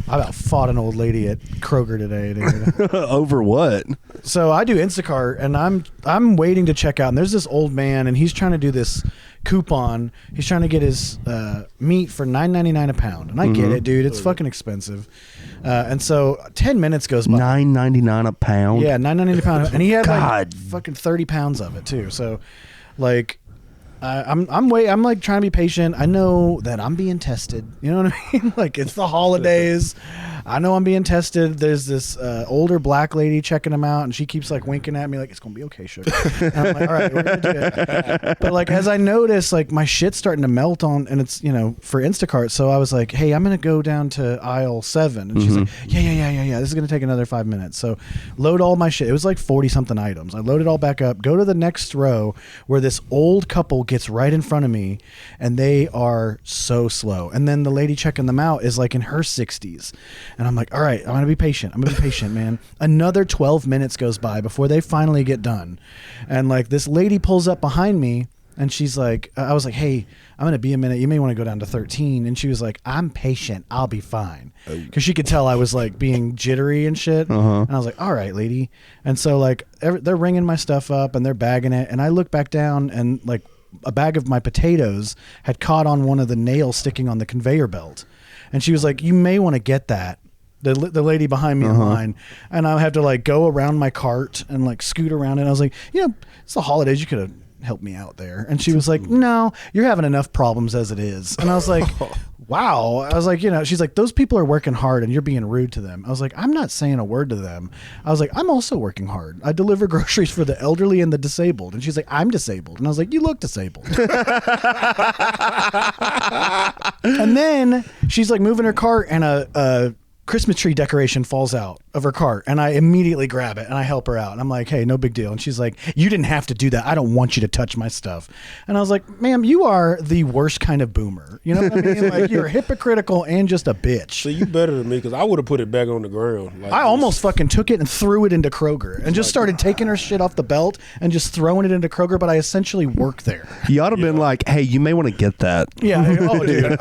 I about fought an old lady at Kroger today, dude. Over what? So I do Instacart, and I'm waiting to check out, and there's this old man, and he's trying to do this coupon. He's trying to get his meat for $9.99 a pound, and I get it, dude. It's fucking expensive. And so 10 minutes goes by. $9.99 a pound. Yeah, $9.99 a pound, and he had like fucking 30 pounds of it too. So, like. I'm like trying to be patient. I know that I'm being tested. You know what I mean? Like, it's the holidays. I know I'm being tested. There's this older black lady checking him out, and she keeps like winking at me like, it's gonna be okay, sugar. And I'm like, all right, we're gonna do it. But like, as I notice, like my shit's starting to melt on, and it's, you know, for Instacart. So I was like, hey, I'm gonna go down to aisle 7, and she's like, yeah. This is gonna take another 5 minutes. So load all my shit. It was like 40 something items. I load it all back up. Go to the next row where this old couple gets right in front of me, and they are so slow. And then the lady checking them out is like in her 60s, and I'm like, all right, I'm gonna be patient, man. Another 12 minutes goes by before they finally get done, and like this lady pulls up behind me, and she's like, I was like, hey, I'm gonna be a minute, you may want to go down to 13. And she was like, I'm patient, I'll be fine, because she could tell I was like being jittery and shit. And I was like, all right, lady. And so like they're ringing my stuff up and they're bagging it, and I look back down, and like a bag of my potatoes had caught on one of the nails sticking on the conveyor belt. And she was like, you may want to get that. The lady behind me in line. And I have to like go around my cart and like scoot around it. And I was like, you know, it's the holidays, you could have helped me out there. And she was like, no, you're having enough problems as it is. And I was like, wow. I was like, you know, she's like, those people are working hard and you're being rude to them. I was like, I'm not saying a word to them. I was like, I'm also working hard. I deliver groceries for the elderly and the disabled. And she's like, I'm disabled. And I was like, you look disabled. And then she's like moving her cart, and a Christmas tree decoration falls out of her cart, and I immediately grab it and I help her out, and I'm like, hey, no big deal. And she's like, you didn't have to do that. I don't want you to touch my stuff. And I was like, ma'am, you are the worst kind of boomer. You know what I mean? Like, you're hypocritical and just a bitch. So you better than me, because I would have put it back on the ground. Like, I almost fucking took it and threw it into Kroger and just started taking her shit off the belt and just throwing it into Kroger, but I essentially work there. You ought to have been like, hey, you may want to get that. Yeah. Oh, dude.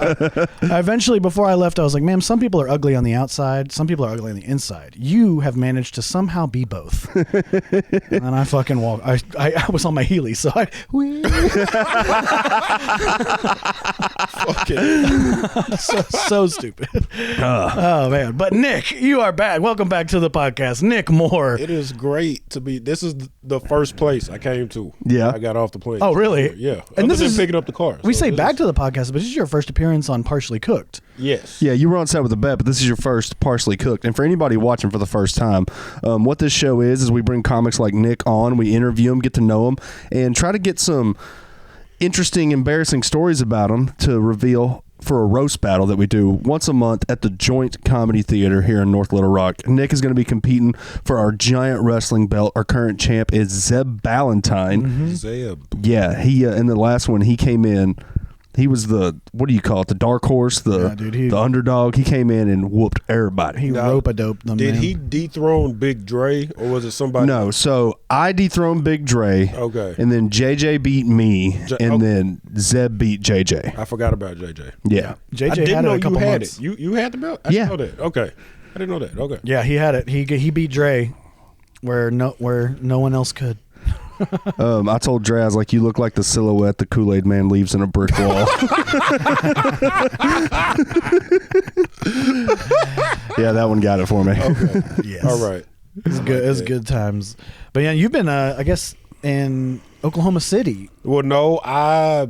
I eventually, before I left, I was like, ma'am, some people are ugly on the outside, some people are ugly on the inside. You have managed to somehow be both. And I fucking walked. I was on my Heelys, so I. so stupid. Oh man! But Nick, you are back. Welcome back to the podcast, Nick Moore. It is great to be. This is the first place I came to. Yeah, I got off the plane. Oh really? Yeah. And this is picking up the car. We say back to the podcast, but this is your first appearance on Partially Cooked. Yes. Yeah, you were on set with the bet, but this is your first Partially Cooked. And for anybody watching for the first time, what this show is we bring comics like Nick on, we interview them, get to know them, and try to get some interesting, embarrassing stories about them to reveal for a roast battle that we do once a month at the Joint Comedy Theater here in North Little Rock. Nick is going to be competing for our giant wrestling belt. Our current champ is Zeb Ballantyne. Zeb. Yeah, he in the last one he came in. He was the, what do you call it, the dark horse, the underdog. He came in and whooped everybody. He rope-a-doped them. Did he dethrone Big Dre, or was it somebody? No, so I dethroned Big Dre. Okay. And then JJ beat me, and then Zeb beat JJ. I forgot about JJ. Yeah. JJ I didn't had know it a couple you had months. it. You had the belt? I didn't know that. Okay. I didn't know that. Okay. Yeah, he had it. He beat Dre where no one else could. I told Dre, I was like, you look like the silhouette the Kool-Aid man leaves in a brick wall. Yeah, that one got it for me. Okay. Yes. All right. It's good. It's good times. But yeah, you've been, I guess, in Oklahoma City. Well, no, I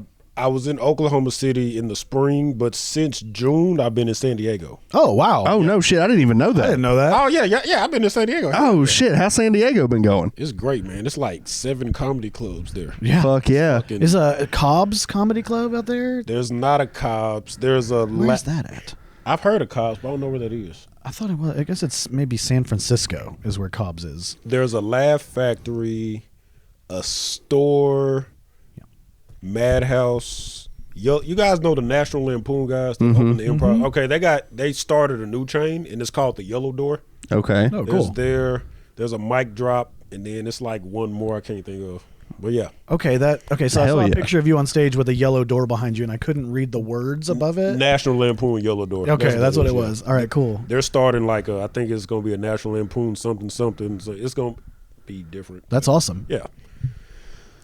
was in Oklahoma City in the spring, but since June, I've been in San Diego. Oh, wow. Oh, no shit. I didn't even know that. I didn't know that. Oh, yeah. I've been in San Diego. Oh, shit. How's San Diego been going? It's great, man. It's like 7 comedy clubs there. Yeah. Fuck yeah. Is a Cobb's Comedy Club out there? There's not a Cobb's. There's a... Where's that at? I've heard of Cobb's, but I don't know where that is. I thought it was. I guess it's maybe San Francisco is where Cobb's is. There's a Laugh Factory, a store, Madhouse. You guys know the National Lampoon guys that opened the Improv? Okay, they started a new chain, and it's called the Yellow Door. Okay. Oh, cool. There's a Mic Drop, and then it's like one more I can't think of. But yeah. Okay, so I saw Hell a yeah. picture of you on stage with a yellow door behind you, and I couldn't read the words above it. National Lampoon Yellow Door. Okay, that's what it yeah. was. All right, cool. They're starting like I think it's going to be a National Lampoon something. So it's going to be different. That's awesome. Yeah.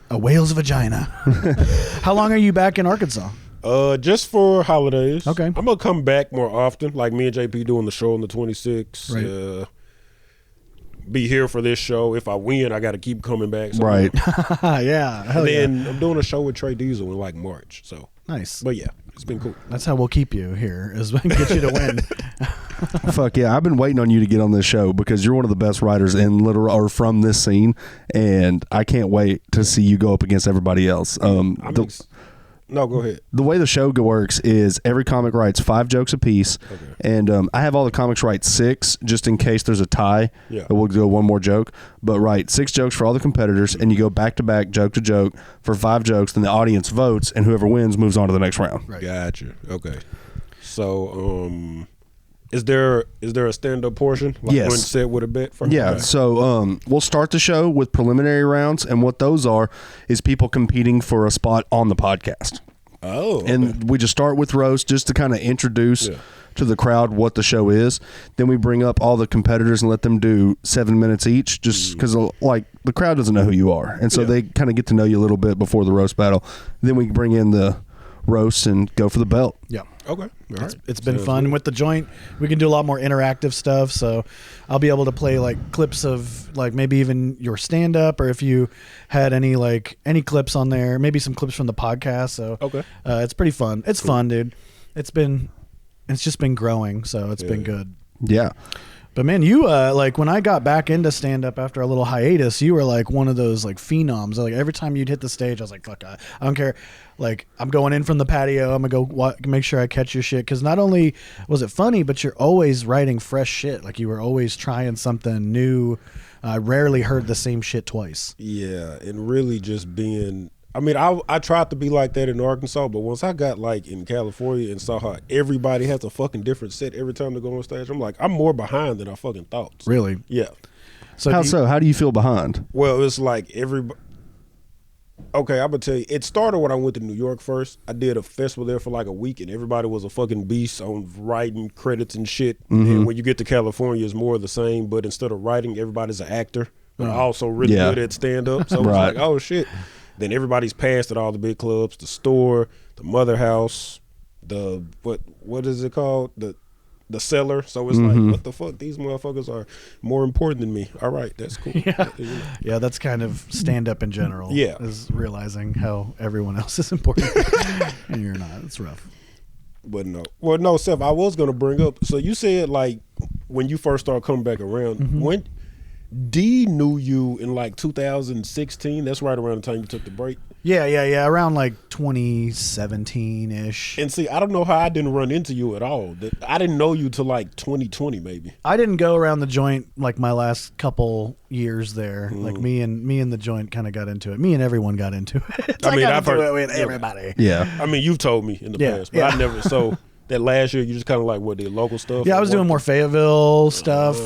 A whale's vagina. How long are you back in Arkansas? Just for holidays. Okay. I'm gonna come back more often. Like me and JP doing the show on the 26th. Right. Be here for this show. If I win, I got to keep coming back. So Right. Yeah. Hell and then I'm doing a show with Trey Diesel in like March. So nice. but yeah, it's been cool. That's how we'll keep you here, is get you to win. Fuck yeah! I've been waiting on you to get on this show because you're one of the best writers in literal or from this scene, and I can't wait to see you go up against everybody else. No, go ahead. The way the show works is every comic writes 5 jokes apiece, and I have all the comics write 6 just in case there's a tie. Yeah. We'll do one more joke, but write 6 jokes for all the competitors, and you go back to back, joke to joke for 5 jokes. Then the audience votes, and whoever wins moves on to the next round. Right. Gotcha. Okay. So, is there a stand-up portion? Like Yes. one set with a bet? Yeah, Okay. so we'll start the show with preliminary rounds, and what those are is people competing for a spot on the podcast. Oh. Okay. And we just start with roast just to kind of introduce to the crowd what the show is. Then we bring up all the competitors and let them do 7 minutes each, just because like the crowd doesn't know who you are, and so they kind of get to know you a little bit before the roast battle. Then we bring in the roast and go for the belt. Yeah. Okay. All right. It's been fun with the joint. We can do a lot more interactive stuff, so I'll be able to play like clips of like maybe even your stand up, or if you had any clips on there, maybe some clips from the podcast. So Okay. It's pretty fun. It's fun, dude. It's just been growing, so it's been good. Yeah. But man, you like when I got back into stand up after a little hiatus, you were like one of those like phenoms. Like every time you'd hit the stage, I was like, "Fuck, I don't care." Like I'm going in from the patio. I'm gonna go make sure I catch your shit, because not only was it funny, but you're always writing fresh shit. Like you were always trying something new. I rarely heard the same shit twice. Yeah, and really just being. I mean, I tried to be like that in Arkansas, but once I got like in California and saw how everybody has a fucking different set every time they go on stage, I'm like, I'm more behind than I fucking thought. Really? Yeah. So How do you feel behind? Well, it's like everybody. Okay, I'm gonna tell you. It started when I went to New York first. I did a festival there for like a week, and everybody was a fucking beast on writing credits and shit. And when you get to California, it's more of the same, but instead of writing, everybody's an actor, but also really good at stand up. So it's like, oh shit. Then everybody's passed at all the big clubs, the Store, the Mother House, the what is it called? The Cellar. So it's like, what the fuck? These motherfuckers are more important than me. All right, that's cool. Yeah, that's kind of stand up in general. Yeah. Is realizing how everyone else is important and you're not. It's rough. But no. Well, no, Seth, I was going to bring up. So you said, like, when you first started coming back around, when D knew you in, like, 2016. That's right around the time you took the break. Yeah. Around like 2017-ish. And see, I don't know how I didn't run into you at all. I didn't know you till, like, 2020 maybe. I didn't go around the joint like my last couple years there. Like me and the joint kind of got into it. Me and everyone got into it. I mean, I've heard it with everybody. Yeah. I mean, you've told me in the past, but I never. So that last year, you just kind of like did local stuff. Yeah, I was doing more Fayetteville stuff,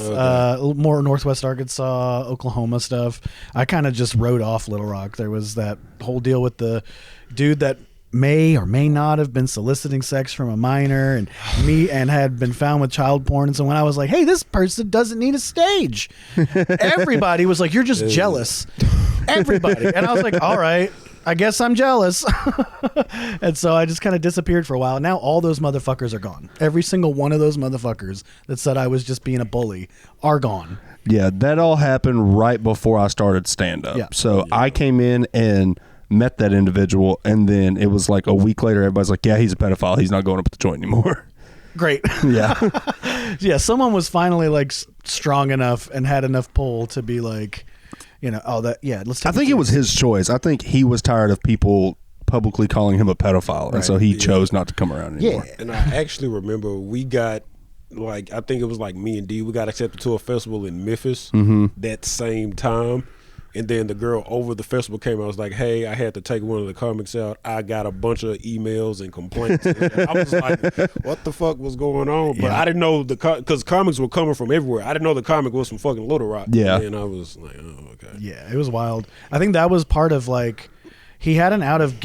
more Northwest Arkansas, Oklahoma stuff. I kind of just wrote off Little Rock. There was that whole deal with the dude that may or may not have been soliciting sex from a minor and had been found with child porn. And so when I was like, hey, this person doesn't need a stage, everybody was like, you're just jealous. Everybody. And I was like, all right, I guess I'm jealous. And so I just kind of disappeared for a while. Now all those motherfuckers are gone. Every single one of those motherfuckers that said I was just being a bully are gone. Yeah, that all happened right before I started stand-up. Yeah. So I came in and met that individual, and then it was like a week later, everybody's like, yeah, he's a pedophile. He's not going up at the joint anymore. Great. Yeah. Yeah, someone was finally like strong enough and had enough pull to be like, let's take I think it was his choice. I think he was tired of people publicly calling him a pedophile, and so he chose not to come around anymore. Yeah, and I actually remember we got, like, I think it was like me and D, we got accepted to a festival in Memphis that same time. And then the girl over the festival came out, was like, hey, I had to take one of the comics out. I got a bunch of emails and complaints. I was like, what the fuck was going on? But I didn't know because comics were coming from everywhere. I didn't know the comic was from fucking Little Rock. Yeah. And I was like, oh, okay. Yeah, it was wild. I think that was part of like, he had an out of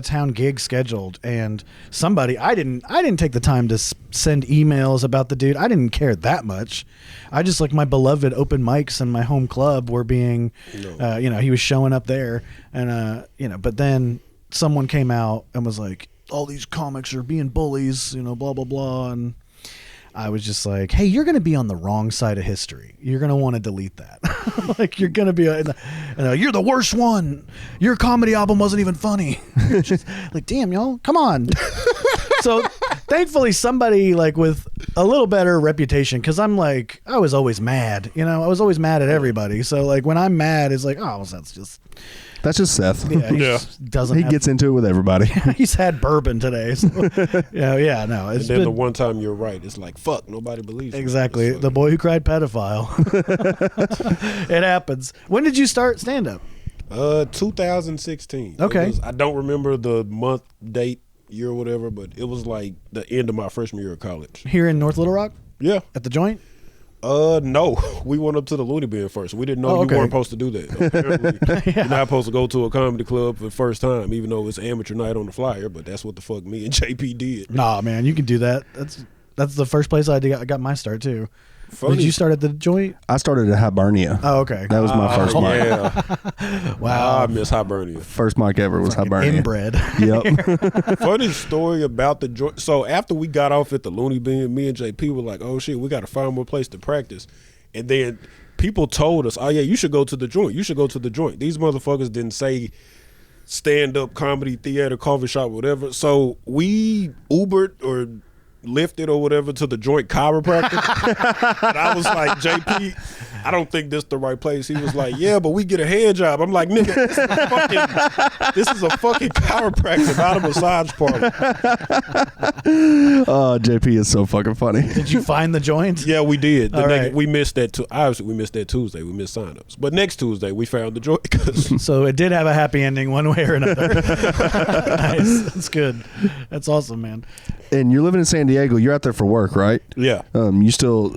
town gig scheduled, and somebody I didn't take the time to send emails about the dude. I didn't care that much. I just like my beloved open mics and my home club were being, he was showing up there, and but then someone came out and was like, all these comics are being bullies, blah blah blah, and I was just like, hey, you're going to be on the wrong side of history. You're going to want to delete that. Like, you're going to be, you're the worst one. Your comedy album wasn't even funny. Just, like, damn, y'all, come on. So thankfully somebody like with a little better reputation, because I'm like, I was always mad. I was always mad at everybody. So like when I'm mad, it's like, oh, well, that's just Seth. Yeah, he gets into it with everybody. He's had bourbon today. So, no. And then the one time you're right, it's like, fuck, nobody believes you. Exactly. The boy who cried pedophile. It happens. When did you start stand-up? 2016. Okay. I don't remember the month, date, year, or whatever, but it was like the end of my freshman year of college. Here in North Little Rock? Yeah. At the Joint? No. We went up to the Looney Bin first. We didn't know you weren't supposed to do that. Apparently, you're not supposed to go to a comedy club for the first time, even though it's amateur night on the flyer, but that's what the fuck me and JP did. Nah, man, you can do that. That's the first place I got my start, too. Funny. Did you start at the Joint? I started at Hibernia. Oh, okay. That was my first mic. Yeah. Wow. I miss Hibernia. First mic ever was Hibernia. Inbred. Yep. Funny story about the Joint. So after we got off at the Looney Bin, me and JP were like, oh shit, we got to find more place to practice. And then people told us, oh yeah, you should go to the Joint. You should go to the Joint. These motherfuckers didn't say stand-up comedy, theater, coffee shop, whatever. So we Ubered or lifted or whatever to the Joint chiropractor. And I was like, JP, I don't think this the right place. He was like, yeah, but we get a hand job. I'm like, nigga, this is a fucking chiropractor, not a massage parlor. Oh, JP is so fucking funny. Did you find the Joint? Yeah, we did. Right. We missed that. Obviously, we missed that Tuesday. We missed signups. But next Tuesday, we found the Joint. So it did have a happy ending one way or another. Nice. That's good. That's awesome, man. And you're living in San Diego. You're out there for work, right? Yeah. You still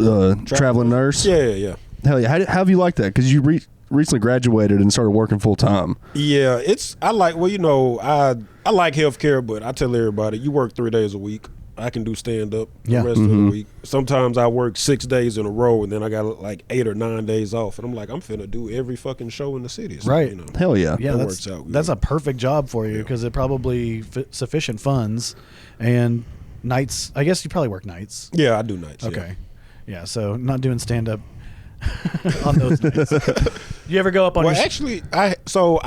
traveling nurse? Yeah. Hell yeah. How have you liked that? Because you recently graduated and started working full time. Yeah, I like healthcare, but I tell everybody, you work 3 days a week. I can do stand up the rest of the week. Sometimes I work 6 days in a row, and then I got like 8 or 9 days off, and I'm like, I'm finna do every fucking show in the city. So, right. Hell yeah. Yeah, that works out. That's a perfect job for you because it probably sufficient funds and nights. I guess you probably work nights. Yeah, I do nights. Okay. Yeah, so not doing stand up on those nights. You ever go up on actually, I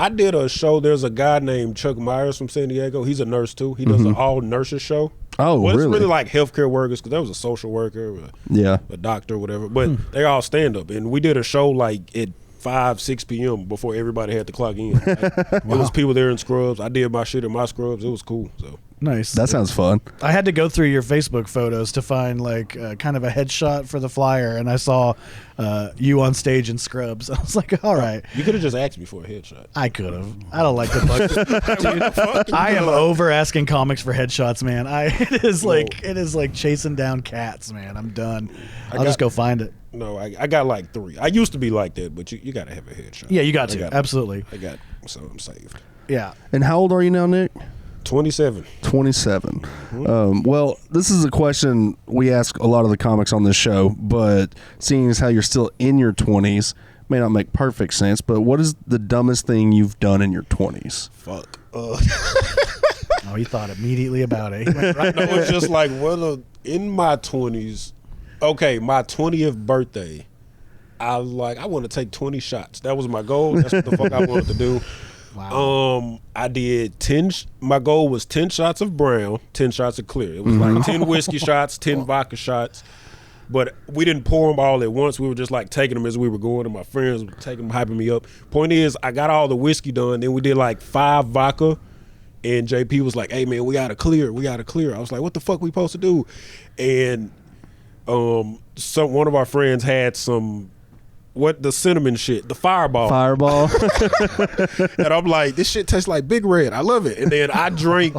did a show. There's a guy named Chuck Myers from San Diego. He's a nurse too. He does an all nurses show. Oh, well, really? It's really like healthcare workers, because there was a social worker, a doctor, whatever. But they all stand up, and we did a show like at 5-6 p.m. before everybody had to clock in. Like, It was people there in scrubs. I did my shit in my scrubs. It was cool. So nice. That sounds fun. I had to go through your Facebook photos to find like kind of a headshot for the flyer, and I saw you on stage in scrubs. I was like, all right. You could have just asked me for a headshot. I could have. I don't like the bug. I am over asking comics for headshots, man. It is like chasing down cats, man. I'm done. I'll just go find it. No, I got like 3. I used to be like that, but you got to have a headshot. Yeah, you got to. Absolutely. So I'm saved. Yeah. And how old are you now, Nick? 27. 27. Well, this is a question we ask a lot of the comics on this show, but seeing as how you're still in your 20s may not make perfect sense, but what is the dumbest thing you've done in your 20s? Fuck. Oh, he thought immediately about it. He went right No, it's just like, in my 20s, okay, my 20th birthday, I want to take 20 shots. That was my goal. That's what the fuck I wanted to do. Wow. I did 10. My goal was 10 shots of brown, 10 shots of clear. It was like 10 whiskey shots, 10 vodka shots. But we didn't pour them all at once. We were just like taking them as we were going, and my friends were taking them, hyping me up. Point is, I got all the whiskey done. Then we did like 5 vodka, and JP was like, "Hey man, we gotta clear. I was like, "What the fuck we supposed to do?" And one of our friends had some what the cinnamon shit, the Fireball. Fireball. And I'm like, this shit tastes like Big Red. I love it. And then I drink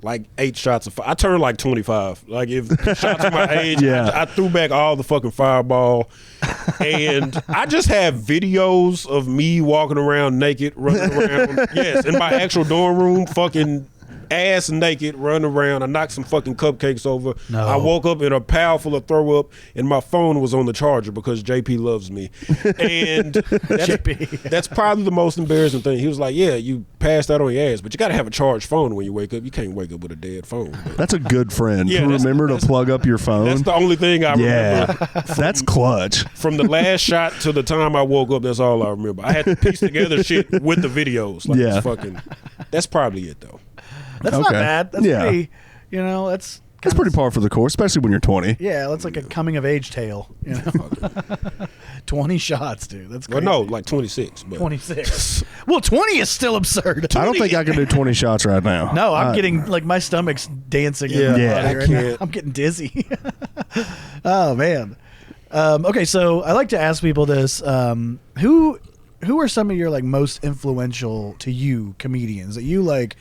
like 8 shots of. I turned like 25. Like if shots of my age, Yeah. I threw back all the fucking Fireball, and I just have videos of me walking around naked, running around. Yes, in my actual dorm room, fucking ass naked, running around. I knocked some fucking cupcakes over. No. I woke up in a pile full of throw up, and my phone was on the charger because JP loves me. And that's probably the most embarrassing thing. He was like, "Yeah, you passed out on your ass, but you got to have a charged phone when you wake up. You can't wake up with a dead phone." But That's a good friend. Yeah, to remember to plug up your phone. that's the only thing I remember. Yeah, that's clutch. From the last shot to the time I woke up, that's all I remember. I had to piece together shit with the videos. Like, Yeah. it's fucking. That's probably it though. That's not Okay. bad. That's Yeah. pretty. You know, that's That's pretty par for the course, especially when you're 20. Yeah, that's like a coming of age tale. You know, 20 shots, dude. That's Well, crazy. no, like 26. But 26. Well, 20 is still absurd. I don't think I can do 20 shots right now. No, I'm getting like my stomach's dancing. Yeah, in my yeah, body I right now. can't. I'm getting dizzy. Oh man. Okay, so I like to ask people this: who are some of your like most influential to you comedians that you like?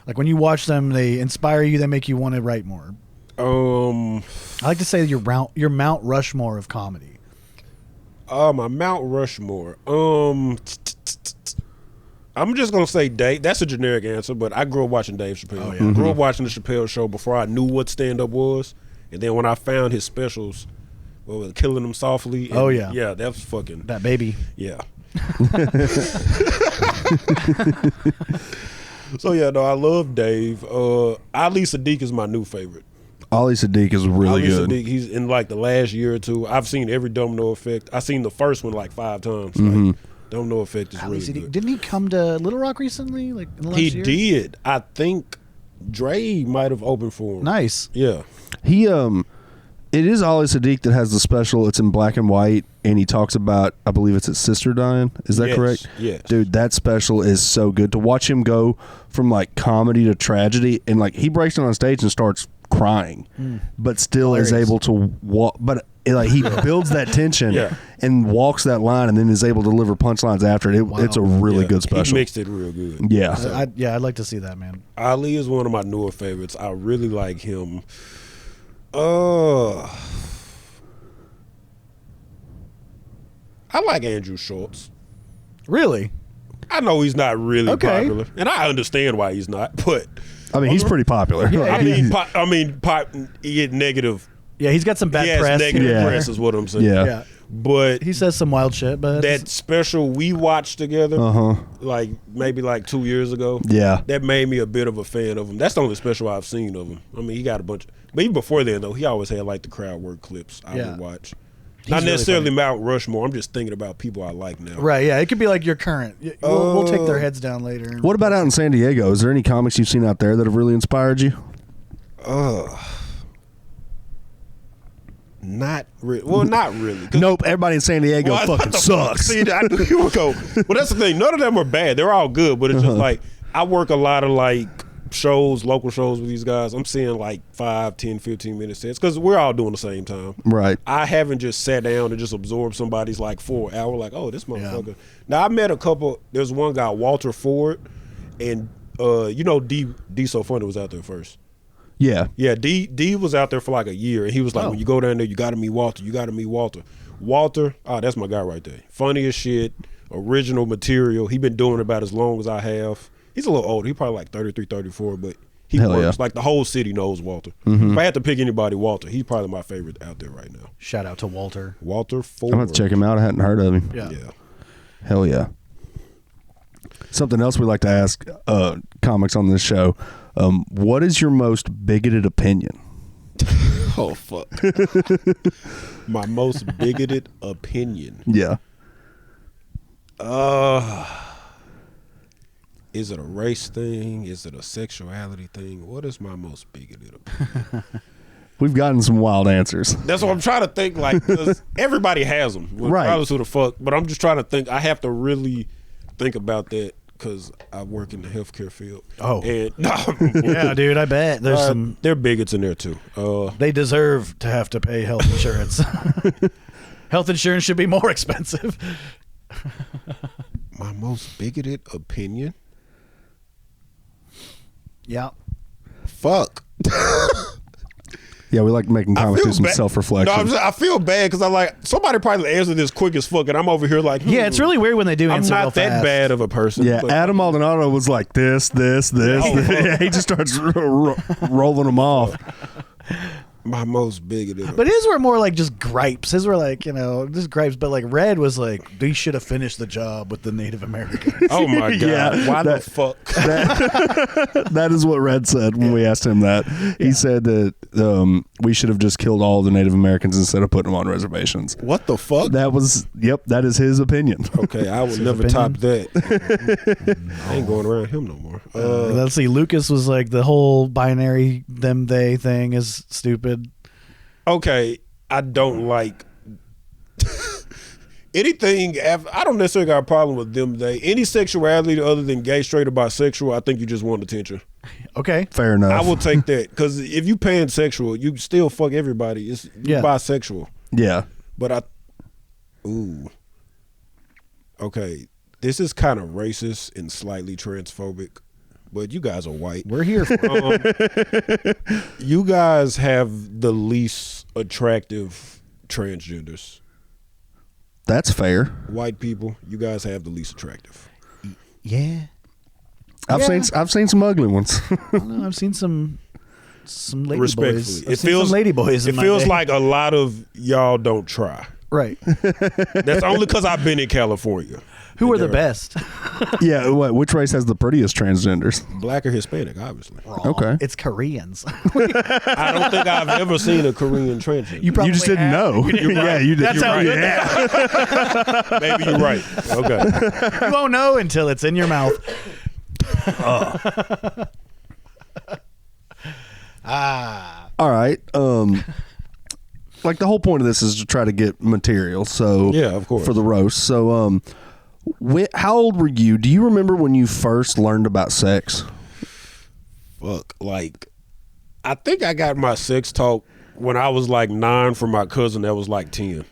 Like when you watch them, they inspire you. They make you want to write more. I like to say your Mount Rushmore of comedy. My Mount Rushmore. I'm just gonna say Dave. That's a generic answer, but I grew up watching Dave Chappelle. Oh, yeah. Grew up watching the Chappelle Show before I knew what stand up was, and then when I found his specials, what was it, Killing Them Softly? And Oh, yeah. yeah, that was fucking That baby. yeah. So yeah, no, I love Dave. Ali Sadiq is my new favorite. Ali Sadiq is really Ali good. Sadiq, he's in like the last year or two. I've seen every Domino Effect. I've seen the first one like 5 times. Like, Domino Effect is Ali really Sadiq. good. Didn't he come to Little Rock recently? Like in the last He year? did. I think Dre might have opened for him. Nice. Yeah. He it is Ali Sadiq that has the special. It's in black and white, and he talks about, I believe it's his sister dying. Is that Yes, correct? yes. Dude, that special is so good. To watch him go from like comedy to tragedy, and like he breaks down on stage and starts crying, but still is Hilarious. able to walk. But like he builds that tension Yeah. and walks that line, and then is able to deliver punchlines after it. It's a really Yeah. good special. He mixed it real good. Yeah. I'd like to see that, man. Ali is one of my newer favorites. I really like him. I like Andrew Schultz. Really? I know he's not really Okay. popular, and I understand why he's not. But I mean, he's pretty popular. he get negative. Yeah, he's got some bad He has press. negative Yeah. press, is what I'm saying. Yeah. Yeah. But He says some wild shit, but that special we watched together, Uh-huh. like maybe like 2 years ago, Yeah. that made me a bit of a fan of him. That's the only special I've seen of him. I mean, he got a bunch. But even before then, though, he always had like the crowd work clips I Yeah. would watch. He's Not really necessarily funny. Mount Rushmore. I'm just thinking about people I like now. right, yeah, it could be like your current. We'll take their heads down later. What about out in San Diego? Is there any comics you've seen out there that have really inspired you? Not really. Well, not really. 'Cause- Nope. Everybody in San Diego Well, fucking sucks. See, I knew you would go. Well, that's the thing. None of them are bad. They're all good, but it's just like I work a lot of like shows, local shows with these guys. I'm seeing like 5, 10, 15-minute sets because we're all doing the same time. Right. I haven't just sat down and just absorbed somebody's like 4 hour. Like, oh, this motherfucker. Now I met a couple. There's one guy, Walter Ford, and D So Funny was out there first. Yeah. Yeah, D was out there for like a year, and he was like, Oh. when you go down there, you got to meet Walter. You got to meet Walter. Walter, that's my guy right there. Funny as shit, original material. He been doing it about as long as I have. He's a little older. He probably like 33, 34, but he Hell works. yeah. Like the whole city knows Walter. If I had to pick anybody, Walter. He's probably my favorite out there right now. Shout out to Walter. Walter Ford. I'm going to check him out. I hadn't heard of him. Yeah. Yeah. Hell yeah. Something else we like to ask comics on this show. What is your most bigoted opinion? Oh, fuck. My most bigoted opinion. Yeah. Is it a race thing? Is it a sexuality thing? What is my most bigoted opinion? We've gotten some wild answers. That's what I'm trying to think. Like, 'cause everybody has them, Right. regardless who the fuck. But I'm just trying to think. I have to really think about that because I work in the healthcare field. Oh. and Yeah, dude, I bet there's some. there are bigots in there too. They deserve to have to pay health insurance. Health insurance should be more expensive. My most bigoted opinion? Yeah. Fuck. Yeah, we like making comics do some self-reflection. No, I feel bad because I like somebody probably answered this quick as fuck, and I'm over here like, Yeah, it's really weird when they do I'm answer real not that fast. bad of a person. Yeah, but- Adam Maldonado was like this. Yeah, he just starts rolling them off. My most bigoted. But his were more like just gripes. His were like, just gripes. But like Red was like, they should have finished the job with the Native Americans. Oh my god! Yeah, Why the fuck? That is what Red said when we asked him that. He said that we should have just killed all the Native Americans instead of putting them on reservations. What the fuck? That is his opinion. Okay, I would never top that. I ain't going around him no more. Let's see. Lucas was like, the whole binary them they thing is stupid. Okay, I don't like anything. I don't necessarily got a problem with them. Any sexuality other than gay, straight, or bisexual, I think you just want attention. Okay. Fair enough. I will take that because if you pansexual, you still fuck everybody. It's bisexual. Yeah. But okay, this is kind of racist and slightly transphobic, but you guys are white. We're here for You guys have the least attractive transgenders. That's fair. White people, you guys have the least attractive. Yeah. I've seen some ugly ones. I don't know. I've seen some lady Respectfully, boys. I've seen some lady boys. It feels like a lot of y'all don't try. Right. That's only because I've been in California. Who are the best? Yeah, which race has the prettiest transgenders? Black or Hispanic, obviously. Okay. It's Koreans. I don't think I've ever seen a Korean transgender. You just didn't know. Yeah, you did. That's how right. good that. Maybe you're right. Okay. You won't know until it's in your mouth. All right. Like the whole point of this is to try to get material. So Yeah, of course. for the roast. So how old were you? Do you remember when you first learned about sex? Fuck. Like, I think I got my sex talk when I was like 9 from my cousin that was like 10.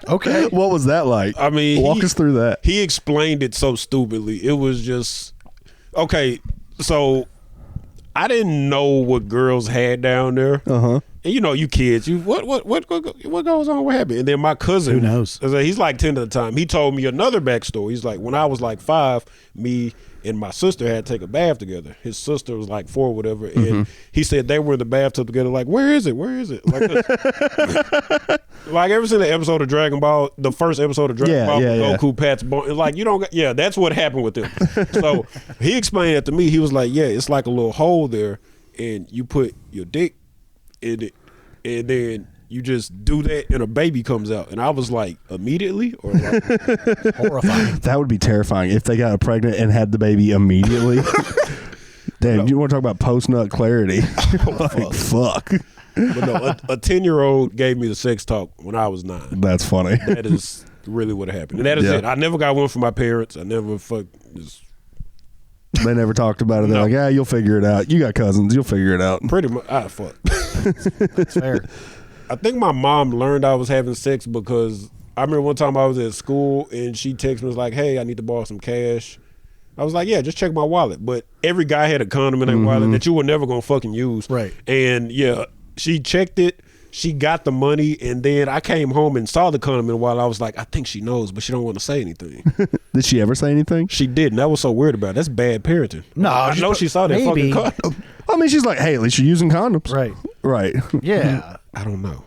Okay. What was that like? I mean, walk us through that. He explained it so stupidly. It was just okay. So I didn't know what girls had down there. And you kids, what goes on? What happened? And then my cousin, Who knows? He's like 10 at the time. He told me another backstory. He's like, when I was like 5, me and my sister had to take a bath together. His sister was like 4 or whatever, and he said they were in the bathtub together. Like, where is it? Where is it? Like, like ever since the episode of Dragon Ball, the first episode of Dragon Ball, Goku pats bone. Like, you don't. That's what happened with them. So he explained it to me. He was like, yeah, it's like a little hole there, and you put your dick in it, and then you just do that and a baby comes out. And I was like, immediately? Or like, Horrifying. That would be terrifying if they got pregnant and had the baby immediately. Damn, you want to talk about post-nut clarity? Like, fuck. But no, a 10-year-old gave me the sex talk when I was 9. That's funny. That is really what happened. And that is it. I never got one from my parents. I never just They never talked about it. They're like, yeah, you'll figure it out. You got cousins. You'll figure it out. pretty much, fuck. That's fair. I think my mom learned I was having sex because I remember one time I was at school and she texted me, was like, hey, I need to borrow some cash. I was like, yeah, just check my wallet. But every guy had a condom in their wallet that you were never going to fucking use. Right. And yeah, she checked it. She got the money, and then I came home and saw the condom in the wallet. I was like, I think she knows, but she don't want to say anything. Did she ever say anything? She didn't. That was so weird about it. That's bad parenting. No, I know she saw that maybe. fucking condom. I mean, she's like, hey, at least you're using condoms. Right. Right. Yeah. I don't know.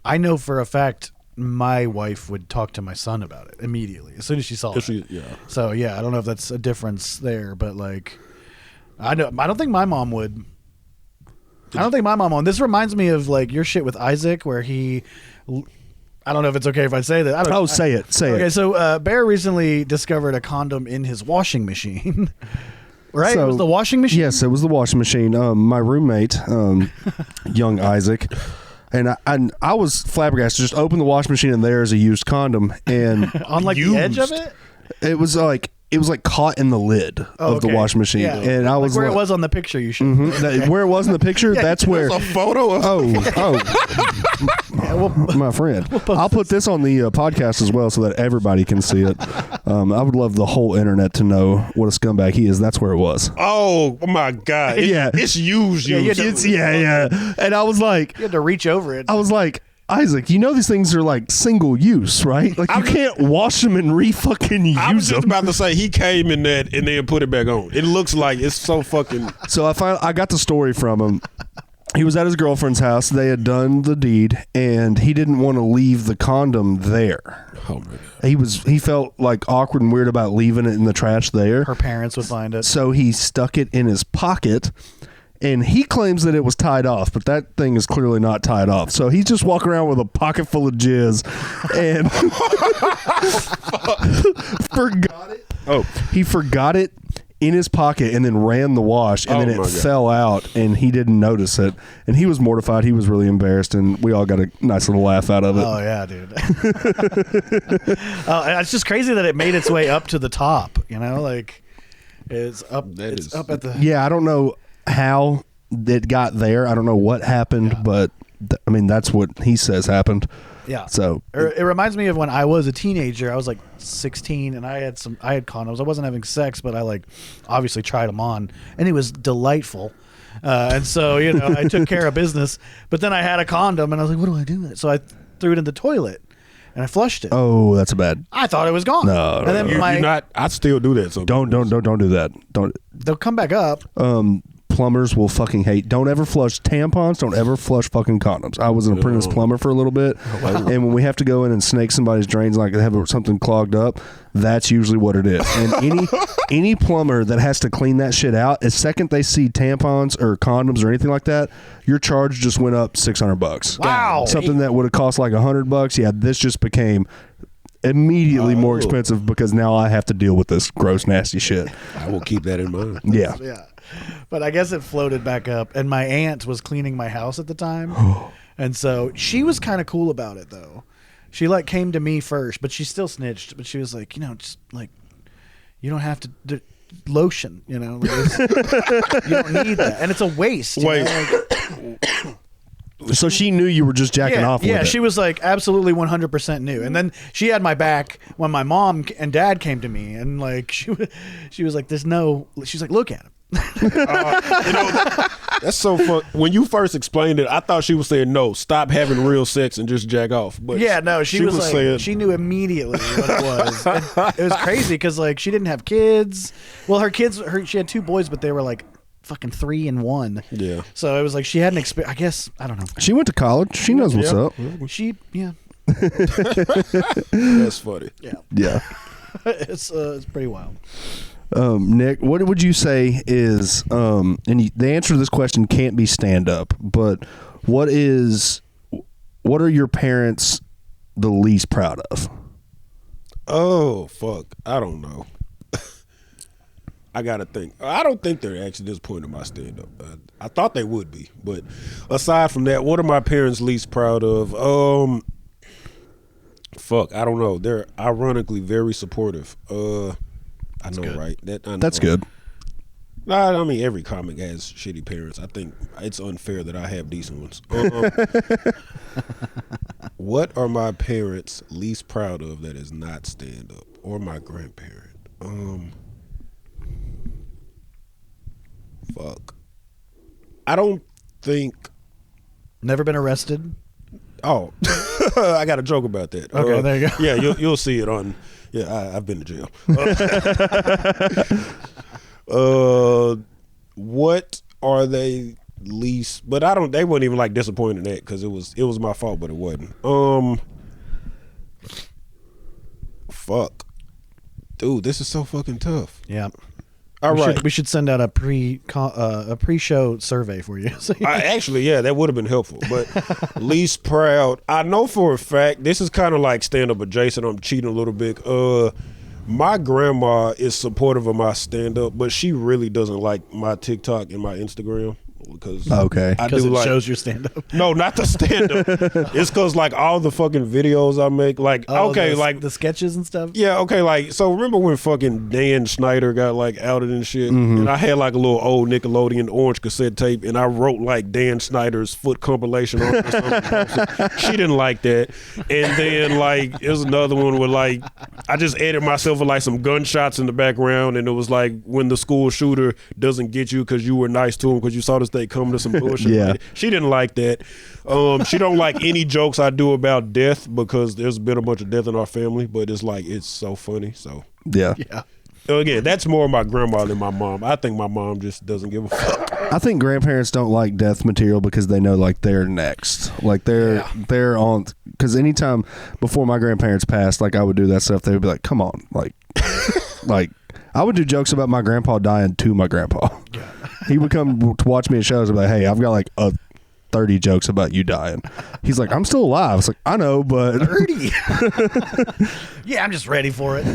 I know for a fact my wife would talk to my son about it immediately as soon as she saw it. So yeah, I don't know if that's a difference there, but like, I don't think my mom would. This reminds me of like your shit with Isaac, where I don't know if it's okay if I say that. Say it. Okay, so Bear recently discovered a condom in his washing machine. Right? So, it was the washing machine? Yes, it was the washing machine. My roommate, young Isaac, and I was flabbergasted. Just opened the washing machine and there's a used condom, and on like the edge of it. It was like caught in the lid of the washing machine, and I was where like, it was on the picture. You should where it was in the picture. That's where a photo of. Yeah, my friend. I'll put this on the podcast as well so that everybody can see it. I would love the whole internet to know what a scumbag he is. That's where it was. Oh my God! It's used. Yeah. And I was like, you had to reach over it. I was like, Isaac, you know these things are like single use, right? Like you can't wash them and re-fucking use them. I was just about to say he came in that and then put it back on. It looks like it's so fucking. So I got the story from him. He was at his girlfriend's house. They had done the deed, and he didn't want to leave the condom there. Oh my God. He felt like awkward and weird about leaving it in the trash there. Her parents would find it. So he stuck it in his pocket. And he claims that it was tied off, but that thing is clearly not tied off. So he's just walking around with a pocket full of jizz and forgot it. Oh, he forgot it in his pocket and then ran the wash, and then it fell out, and he didn't notice it. And he was mortified. He was really embarrassed, and we all got a nice little laugh out of it. Oh, yeah, dude. It's just crazy that it made its way up to the top, you know? Like, it's up at the... Yeah, I don't know how it got there. I don't know what happened, but I mean that's what he says happened. Yeah. So it reminds me of when I was a teenager. I was like 16 and I had condoms. I wasn't having sex, but I like obviously tried them on, and it was delightful. And so, you know, I took care of business, but then I had a condom and I was like, what do I do with it? So I threw it in the toilet and I flushed it. Oh, that's bad. I thought it was gone. No, and then you're not. I still do that. So don't do that. Don't. They'll come back up. Plumbers will fucking hate. Don't ever flush tampons. Don't ever flush fucking condoms. I was an apprentice plumber for a little bit, and when we have to go in and snake somebody's drains, like they have something clogged up, that's usually what it is. And any plumber that has to clean that shit out, the second they see tampons or condoms or anything like that, your charge just went up $600. Wow, something that would have cost like $100. Yeah, this just became immediately more expensive because now I have to deal with this gross, nasty shit. I will keep that in mind. Yeah. But I guess it floated back up, and my aunt was cleaning my house at the time, and so she was kind of cool about it though. She like came to me first, but she still snitched. But she was like, you know, just like you don't have to lotion, you know, like, you don't need that, and it's a waste. Wait. So she knew you were just jacking off with it. Yeah, she was like absolutely 100% knew. And then she had my back when my mom and dad came to me, and like she was like, she's like, look at him. You know, that's so fun. When you first explained it, I thought she was saying no, stop having real sex and just jack off. But yeah, no, she was like, saying, she knew immediately what it was. And it was crazy because like she didn't have kids. Well, she had 2 boys, but they were like fucking 3 and 1. Yeah. So it was like she had an experience. I guess I don't know. She went to college. She knows what's up. That's funny. Yeah. It's pretty wild. Nick, what would you say is the answer to this question can't be stand up, but what are your parents the least proud of? Oh fuck, I don't know. I gotta think. I don't think they're actually disappointed in my stand up. I thought they would be, but aside from that, what are my parents least proud of? Fuck, I don't know. They're ironically very supportive. I know, right? That's good. I mean, every comic has shitty parents. I think it's unfair that I have decent ones. What are my parents least proud of that is not stand up, or my grandparent? Fuck. I don't think. Never been arrested. Oh, I got a joke about that. Okay, there you go. Yeah, you'll see it on. Yeah, I've been to jail. What are they least? But I don't. They weren't even like disappointed in that because it was my fault, but it wasn't. Fuck, dude, this is so fucking tough. Yeah. All right. We should send out a pre-show survey for you. Actually, yeah, that would have been helpful. But least proud, I know for a fact, this is kind of like stand-up adjacent. I'm cheating a little bit. My grandma is supportive of my stand-up, but she really doesn't like my TikTok and my Instagram. because Okay. I Because do it like shows your stand up. no, not the stand up. It's because like all the fucking videos I make, like like the sketches and stuff. yeah, okay, like so remember when fucking Dan Schneider got like outed and shit, and I had like a little old Nickelodeon orange cassette tape, and I wrote like Dan Schneider's foot compilation on it or something. She didn't like that, and then like it was another one where like I just edited myself with like some gunshots in the background, and it was like when the school shooter doesn't get you because you were nice to him because you saw this thing coming to some bullshit. Yeah. She didn't like that. She don't like any jokes I do about death because there's been a bunch of death in our family, but it's like it's so funny. So Yeah. Yeah. again, that's more my grandma than my mom. I think my mom just doesn't give a fuck. I think grandparents don't like death material because they know like they're next. Like they're on, because anytime before my grandparents passed, like I would do that stuff, they would be like, come on, like like I would do jokes about my grandpa dying to my grandpa. He would come to watch me at shows and be like, hey, I've got like 30 jokes about you dying. He's like, I'm still alive. It's like, I know, but 30. Yeah, I'm just ready for it.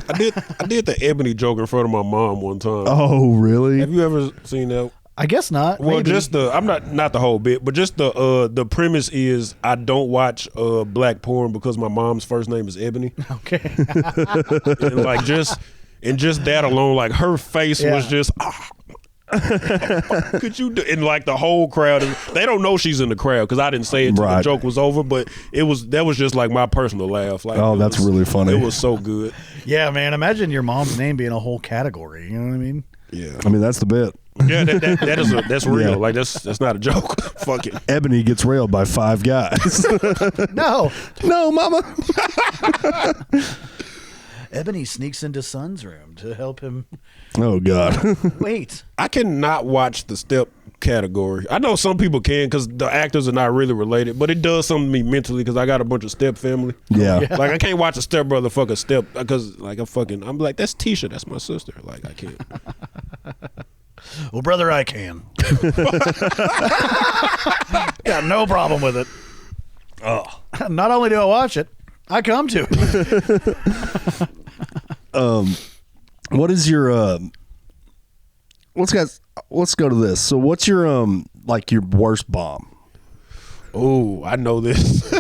I did the ebony joke in front of my mom one time. oh really? Have you ever seen that? I guess not. Well, Maybe. just I'm not the whole bit, but just the premise is I don't watch black porn because my mom's first name is Ebony. Okay. And like just that alone, like her face was just could you do, and like the whole crowd they don't know she's in the crowd because I didn't say it till the joke was over, but that was just like my personal laugh. Like, oh, that's really funny. It was so good. Yeah, man. Imagine your mom's name being a whole category. You know what I mean? Yeah, I mean, that's the bit. yeah, that's real. Yeah. Like that's not a joke. Fuck it. Ebony gets railed by 5 guys. No. No, mama. Ebony sneaks into Son's room to help him. Oh God. Wait. I cannot watch the step category. I know some people can because the actors are not really related, but it does something to me mentally because I got a bunch of step family. Yeah. Like I can't watch a step brother fuck a step because like I'm like, that's Tisha, that's my sister. Like I can't. Well, brother, I can. Got no problem with it. Oh. Not only do I watch it, I come to it. What is your let's go to this. So what's your like your worst bomb? Oh, I know this.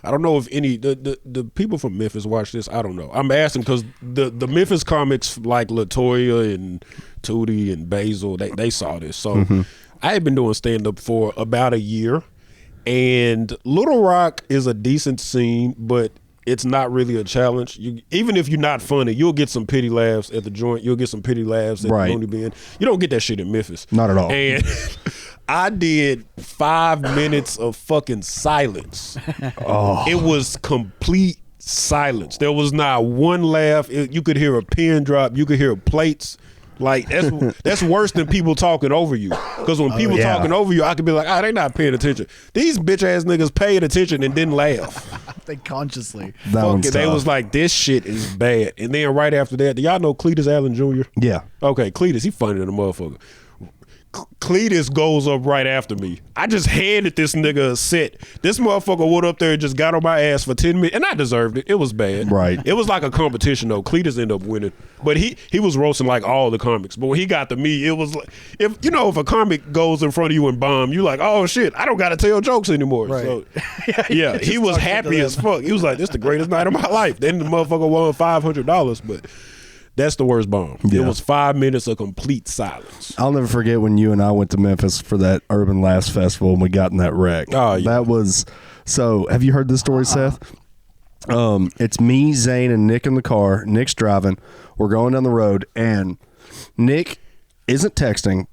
I don't know if any the people from Memphis watch this. I don't know. I'm asking because the Memphis comics like LaToya and Tootie and Basil, they saw this. So I had been doing stand up for about a year, and Little Rock is a decent scene, but it's not really a challenge. Even if you're not funny, you'll get some pity laughs at the joint. You'll get some pity laughs at the Looney Bin. You don't get that shit in Memphis. Not at all. And I did 5 minutes of fucking silence. Oh. It was complete silence. There was not one laugh. You could hear a pin drop. You could hear plates. Like that's worse than people talking over you. Because when people talking over you, I could be like, they not paying attention. These bitch ass niggas paid attention and didn't laugh. They consciously. That one's They tough. was like, this shit is bad. And then right after that, do y'all know Cletus Allen Jr.? Yeah. Okay, Cletus, he funny than a motherfucker. Cletus goes up right after me. I just handed this nigga a set. This motherfucker went up there and just got on my ass for 10 minutes, and I deserved it. It was bad. Right. It was like a competition though. Cletus ended up winning, but he was roasting like all the comics. But when he got to me, it was like if a comic goes in front of you and bomb, you like, oh shit, I don't got to tell jokes anymore. Right. So yeah, he was happy as fuck. He was like, this the greatest night of my life. Then the motherfucker won $500, but. That's the worst bomb. Yeah. It was 5 minutes of complete silence. I'll never forget when you and I went to Memphis for that Urban Laughs Festival and we got in that wreck. Oh, yeah. That was so. Have you heard this story, Seth? It's me, Zane, and Nick in the car. Nick's driving. We're going down the road, and Nick isn't texting,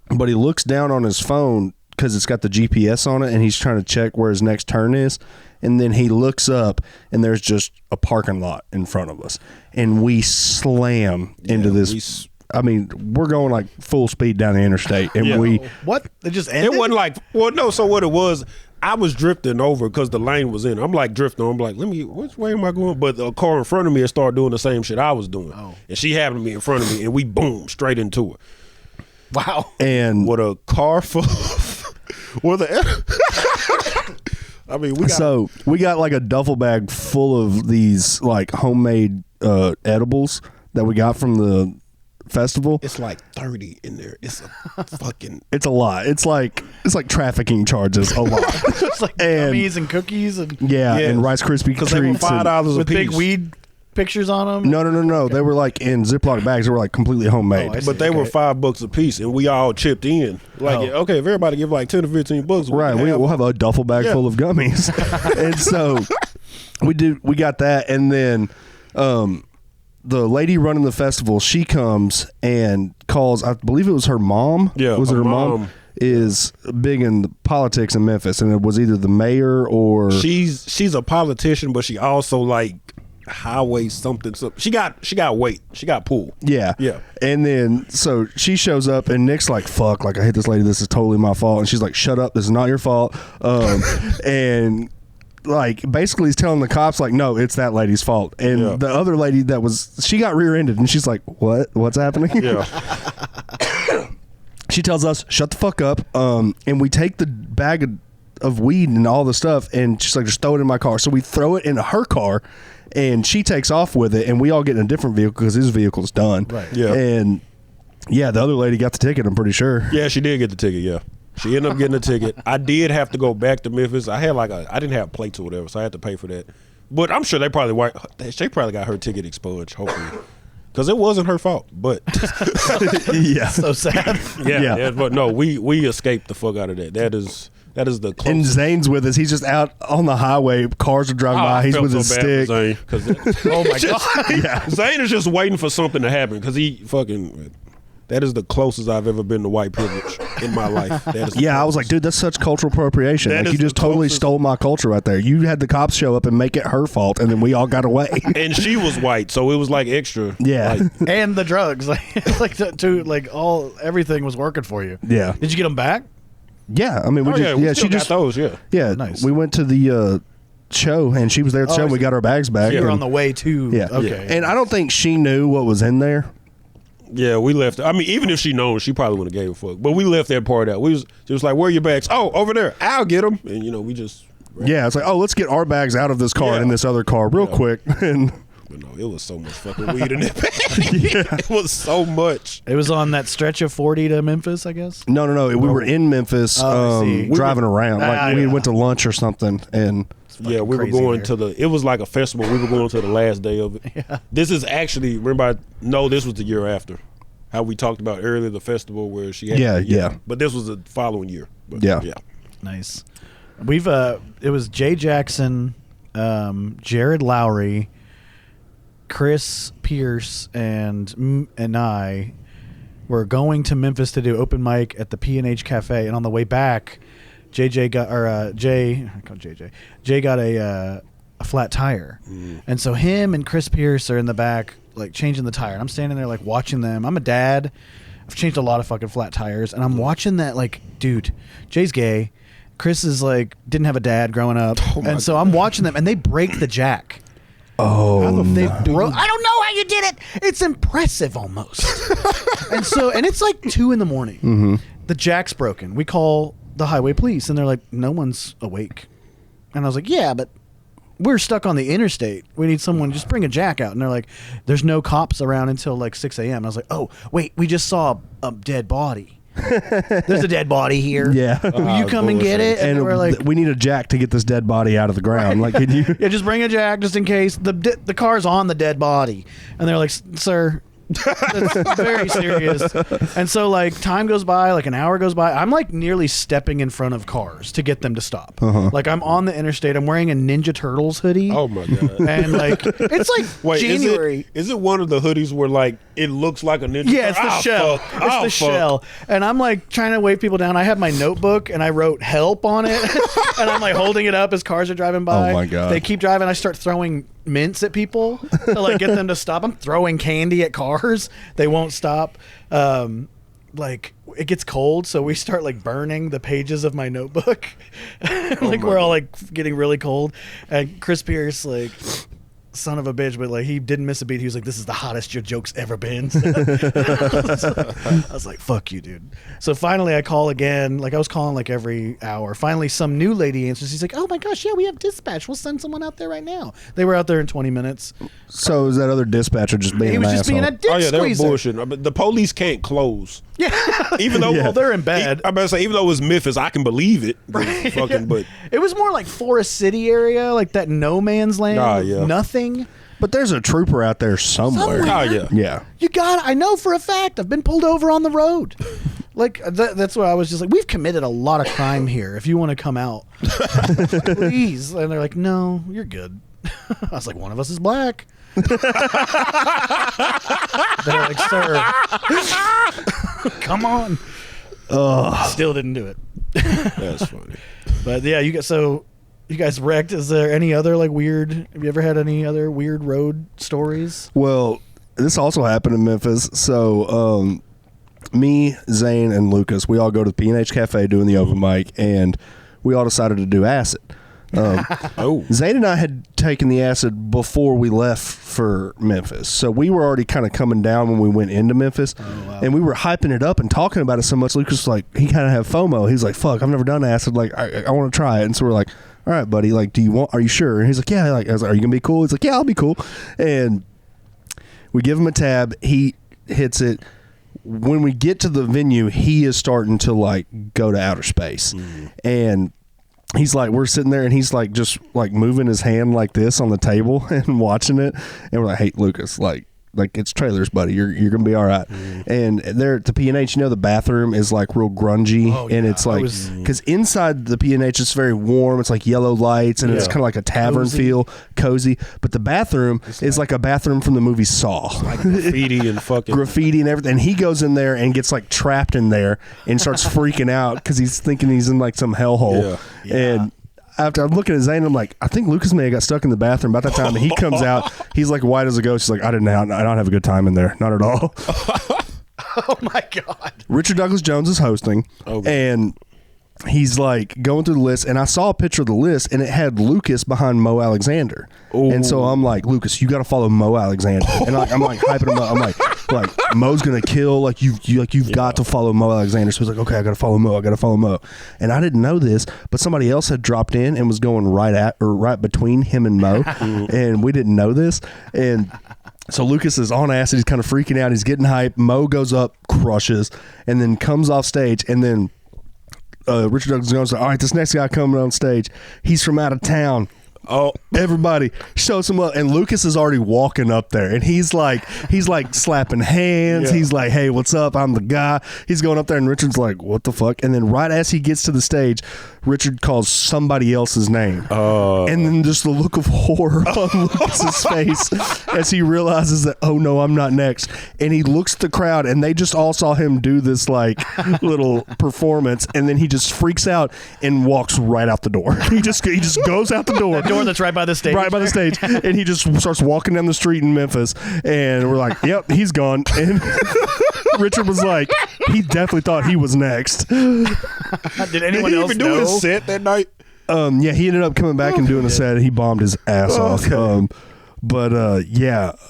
but he looks down on his phone because it's got the GPS on it, and he's trying to check where his next turn is. And then he looks up, and there's just a parking lot in front of us. And we slam into this. I mean, we're going like full speed down the interstate. And What? They just ended? It wasn't like, well, no, so what it was, I was drifting over because the lane was in. I'm like drifting. I'm like, which way am I going? But the car in front of me had started doing the same shit I was doing. Oh. And she happened to be in front of me, and we boom, straight into it. Wow. And with a car full of, I mean, we got like a duffel bag full of these like homemade edibles that we got from festival. It's like 30 in there. It's a fucking. It's a lot. It's like trafficking charges a lot. It's like gummies and cookies and and Rice Krispie treats. They were $5 a with piece. big weed pictures on them. No. They were like in Ziploc bags. They were like completely homemade. I see. But they were $5 a piece, and we all chipped in. Like, okay, if everybody give like 10 or 15 bucks, Right, we'll have a duffel bag full of gummies. And so we got that, and then the lady running the festival, she comes and calls, I believe it was her mom. Yeah, was it her mom? Is big in politics in Memphis, and it was either the mayor or she's a politician, but she also like highway something. She got weight. She got pull. Yeah. And then so she shows up, and Nick's like, "Fuck! Like I hate this lady. This is totally my fault." And she's like, "Shut up! This is not your fault." And like basically he's telling the cops like, "No, it's that lady's fault." And the other lady she got rear-ended, and she's like, "What's happening?" Yeah. She tells us, "Shut the fuck up." And we take the bag of weed and all the stuff, and she's like, "Just throw it in my car." So we throw it into her car, and she takes off with it, and we all get in a different vehicle because his vehicle's done. Right. Yeah. And the other lady got the ticket, I'm pretty sure. Yeah, she did get the ticket. Yeah. She ended up getting a ticket. I did have to go back to Memphis. I had I didn't have plates or whatever, so I had to pay for that. But I'm sure they probably got her ticket expunged, hopefully. Because it wasn't her fault, but Yeah. So sad. yeah. But no, we escaped the fuck out of that. That is the closest. And Zane's with us. He's just out on the highway. Cars are driving by. He's with his stick. Oh my god. Yeah. Zane is just waiting for something to happen because he fucking. That is the closest I've ever been to white privilege in my life. I was like, dude, that's such cultural appropriation. That Like, is you just the totally closest- to my culture right there. You had the cops show up and make it her fault, and then we all got away. And she was white, so it was like extra. Yeah. Like, And the drugs, everything was working for you. Yeah. Did you get them back? Yeah, I mean, we we she still just got those. Yeah. Yeah, Nice. We went to the show, and she was there at the show. I And we see. got our bags back. You were and- on the way to. Yeah. Okay. And I don't think she knew what was in there. Yeah, we left. I mean, even if she known, she probably wouldn't have gave a fuck. But we left that part out. She was like, "Where are your bags?" "Oh, over there. I'll get them." And we just. Yeah, it's like, oh, let's get our bags out of this car and in this other car real quick. And But no, it was so much fucking weed in that bag. It was so much. It was on that stretch of 40 to Memphis, I guess. no, we were in Memphis, I see. driving around. Like we yeah. went to lunch or something, and Yeah, we were crazy going here. it was like a festival. We were going to the last day of it. Yeah. This is actually, this was the year after. How we talked about earlier, the festival where she had Yeah. But this was the following year. But Yeah. Nice. We've it was Jay Jackson, Jared Lowry, Chris Pierce, and I were going to Memphis to do open mic at the P&H Cafe, and on the way back, Jay got a flat tire, and so him and Chris Pierce are in the back like changing the tire, and I'm standing there like watching them. I'm a dad. I've changed a lot of fucking flat tires, and I'm watching that like, dude, Jay's gay. Chris is like didn't have a dad growing up, and so I'm watching them, and they break the jack. oh, I don't know how you did it. It's impressive almost. and it's like 2 a.m. Mm-hmm. The jack's broken. We call the highway police, and they're like, no one's awake. And I was like, yeah, but we're stuck on the interstate. We need someone. Just bring a jack out. And they're like, there's no cops around until like 6 a.m. And I was like, oh, wait, we just saw a dead body. There's a dead body here. Yeah. Will you come and get it? And we're like, we need a jack to get this dead body out of the ground. Like, can you? yeah, just bring a jack just in case the car's on the dead body. And they're like, sir, that's very serious. And so like time goes by, like an hour goes by. I'm like nearly stepping in front of cars to get them to stop. Like I'm on the interstate. I'm wearing a Ninja Turtles hoodie. Oh my god! And like it's like Wait, January. Is it one of the hoodies where like it looks like a ninja? Yeah, it's the shell. It's the shell. And I'm like trying to wave people down. I have my notebook and I wrote help on it. And I'm like holding it up as cars are driving by. Oh, my God. They keep driving. I start throwing mints at people to like get them to stop. I'm throwing candy at cars. They won't stop. Like it gets cold, so we start like burning the pages of my notebook. Like we're all like getting really cold. And Chris Pierce like son of a bitch, but like he didn't miss a beat. He was like, "This is the hottest your joke's ever been." I was like, "Fuck you, dude." So finally, I call again. Like I was calling like every hour. Finally, some new lady answers. He's like, "Oh my gosh, yeah, we have dispatch. We'll send someone out there right now." They were out there in 20 minutes. So is that other dispatcher just being He an was just asshole? being a dick Oh yeah, they were squeezer. bullshitting. But the police can't close. Yeah, Even though well, they're in bed. I'm about to say, even though it was Memphis, I can believe it. Right. Fucking, but it was more like Forest City area, like that no man's land. Ah, yeah. Nothing. But there's a trooper out there somewhere. Somewhere. oh yeah, Yeah. You got. I know for a fact. I've been pulled over on the road. Like that's why I was just like, we've committed a lot of crime here. If you want to come out, please. And they're like, no, you're good. I was like, one of us is black. They're like, sir, come on. Still didn't do it. that's funny. But yeah, you guys wrecked. Is there any other like weird? Have you ever had any other weird road stories? Well, this also happened in Memphis. So, me, Zane, and Lucas, we all go to the P&H Cafe doing the open mic, and we all decided to do acid. Oh, Zane and I had taken the acid before we left for Memphis. So we were already kind of coming down when we went into Memphis. wow. And we were hyping it up and talking about it so much. Lucas was like, he kind of had FOMO. He's like, fuck, I've never done acid. Like, I want to try it. And so we're like, all right, buddy, like, are you sure? And he's like, yeah. Like, I was like, are you going to be cool? He's like, yeah, I'll be cool. And we give him a tab. He hits it. When we get to the venue, he is starting to like go to outer space. And he's like, we're sitting there and he's like just like moving his hand like this on the table and watching it. And we're like, hey, Lucas, like it's trailers, buddy. You're going to be all right. And there at the P&H, you know, the bathroom is like real grungy. Oh, and yeah. it's like, because inside the P&H it's very warm. It's like yellow lights and it's kind of like a tavern feel, cozy. But the bathroom is like a bathroom from the movie Saw. like graffiti and fucking Graffiti and everything. And he goes in there and gets like trapped in there and starts freaking out because he's thinking he's in like some hellhole. Yeah. And after I'm looking at Zane, I'm like, I think Lucas may have got stuck in the bathroom about that time. And he comes out, he's like white as a ghost. He's like, I don't have a good time in there, not at all. Oh my god. Richard Douglas Jones is hosting, and he's like going through the list, and I saw a picture of the list, and it had Lucas behind Mo Alexander. Ooh. And so I'm like, Lucas, you got to follow Mo Alexander, and I'm like hyping him up. I'm like Mo's gonna kill. Like you've got to follow Mo Alexander. So he's like, okay, I got to follow Mo. And I didn't know this, but somebody else had dropped in and was going right between him and Mo, and we didn't know this. And so Lucas is on acid. He's kind of freaking out. He's getting hyped. Mo goes up, crushes, and then comes off stage, and then Richard Douglas Jones said, all right, this next guy coming on stage, he's from out of town. oh Everybody shows him up, and Lucas is already walking up there, and he's like slapping hands. Yeah. He's like, hey, what's up? I'm the guy. He's going up there, and Richard's like, what the fuck? And then right as he gets to the stage, Richard calls somebody else's name. And then just the look of horror on Lucas's face as he realizes that, oh no, I'm not next. And he looks at the crowd, and they just all saw him do this like little performance, and then he just freaks out and walks right out the door. He just goes out the door. Door that's right by the stage. Right by the stage, and he just starts walking down the street in Memphis, and we're like, yep, he's gone. And Richard was like, he definitely thought he was next. Did anyone did he else even do know? his set that night? Yeah, he ended up coming back and doing a set. He bombed his ass off.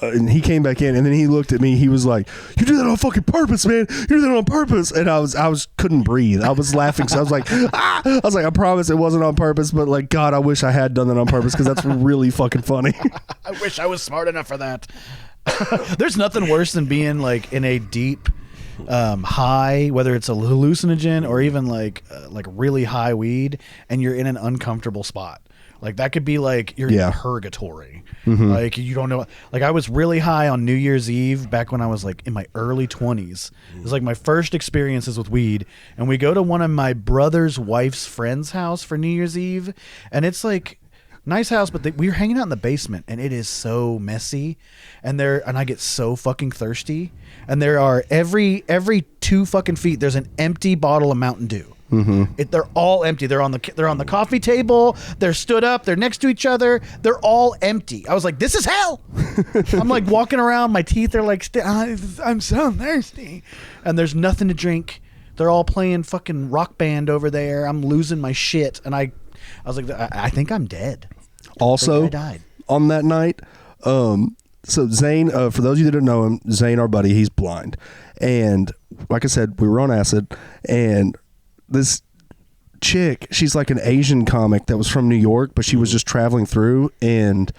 And he came back in, and then he looked at me. He was like, "You did that on fucking purpose, man. You did that on purpose." And I was couldn't breathe. I was laughing. So I was like, ah! I was like, I promise it wasn't on purpose, but like, God, I wish I had done that on purpose because that's really fucking funny. I wish I was smart enough for that. There's nothing worse than being like in a deep high, whether it's a hallucinogen or even like really high weed, and you're in an uncomfortable spot. Like that could be like you're in purgatory. Like you don't know. Like I was really high on New Year's Eve back when I was like in my early 20s. It was like my first experiences with weed, and we go to one of my brother's wife's friend's house for New Year's Eve, and it's like nice house, but we were hanging out in the basement, and it is so messy, and I get so fucking thirsty, and there are every 2 fucking feet there's an empty bottle of Mountain Dew. They're all empty. They're on the coffee table. They're stood up. They're next to each other. They're all empty. I was like, this is hell. I'm like walking around. My teeth are like, I'm so thirsty, and there's nothing to drink. They're all playing fucking Rock Band over there. I'm losing my shit, and I was like, I think I'm dead. Also, I died. on that night, So Zane, for those of you that don't know him, Zane, our buddy, he's blind. And like I said, we were on acid, and this chick, she's like an Asian comic that was from New York, but she was just traveling through, and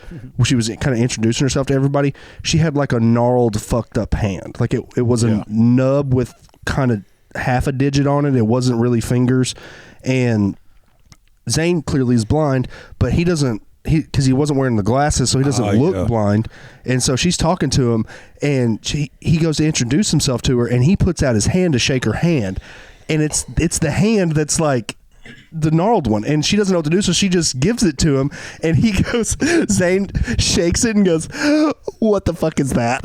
she was kind of introducing herself to everybody. She had like a gnarled, fucked up hand. Like it was a nub with kind of half a digit on it. It wasn't really fingers. And Zane clearly is blind, but he doesn't, because he wasn't wearing the glasses, so he doesn't look blind. And so she's talking to him, and he goes to introduce himself to her, and he puts out his hand to shake her hand, and it's the hand that's like the gnarled one, and she doesn't know what to do, so she just gives it to him, and he goes, Zane shakes it and goes, "What the fuck is that?"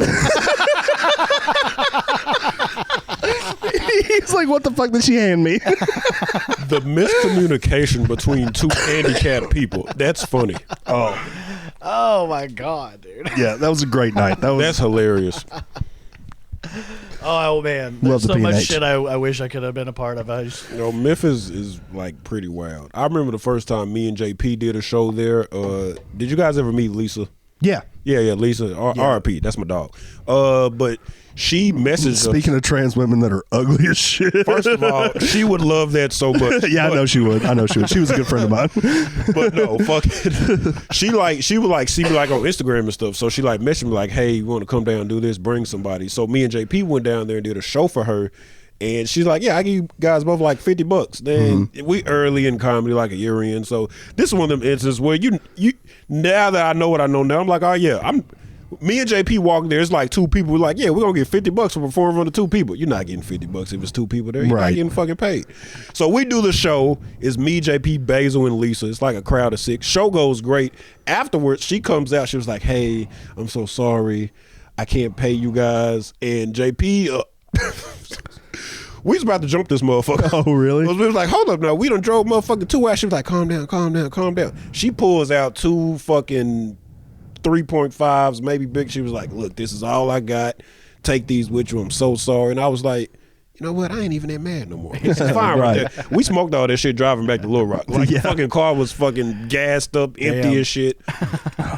He's like, "What the fuck did she hand me?" The miscommunication between two handicapped people. That's funny. Oh my god, dude. Yeah, that was a great night. That's hilarious. Oh man, Love there's the so much P&H. shit I wish I could have been a part of. Memphis is like pretty wild. I remember the first time me and JP did a show there. Did you guys ever meet Lisa? Yeah. Yeah, Lisa. RP. That's my dog. But she messaged Speaking of trans women that are ugly as shit. First of all, she would love that so much. Yeah, I know she would. She was a good friend of mine. But no, fuck it. She would like see me like on Instagram and stuff. So she like messaged me like, "Hey, you want to come down and do this? Bring somebody." So me and JP went down there and did a show for her. And she's like, "Yeah, I give you guys both like $50." Then we early in comedy, like a year in. So this is one of them instances where you now that I know what I know now, I'm like, oh yeah, me and JP walking there. It's like two people. We're like, yeah, we're gonna get $50 for performing for the two people. You're not getting $50 if it's two people there. You're not getting fucking paid. So we do the show. It's me, JP, Basil, and Lisa. It's like a crowd of 6. Show goes great. Afterwards, she comes out. She was like, "Hey, I'm so sorry. I can't pay you guys." And JP, we was about to jump this motherfucker. Oh, really? We was like, hold up now. We done drove motherfucking 2 hours. She was like, calm down, calm down, calm down. She pulls out 2 fucking 3.5s, maybe big. She was like, "Look, this is all I got. Take these with you. I'm so sorry." And I was like, you know what? I ain't even that mad no more. It's fine right there. We smoked all that shit driving back to Little Rock. Like the fucking car was fucking gassed up, empty as shit.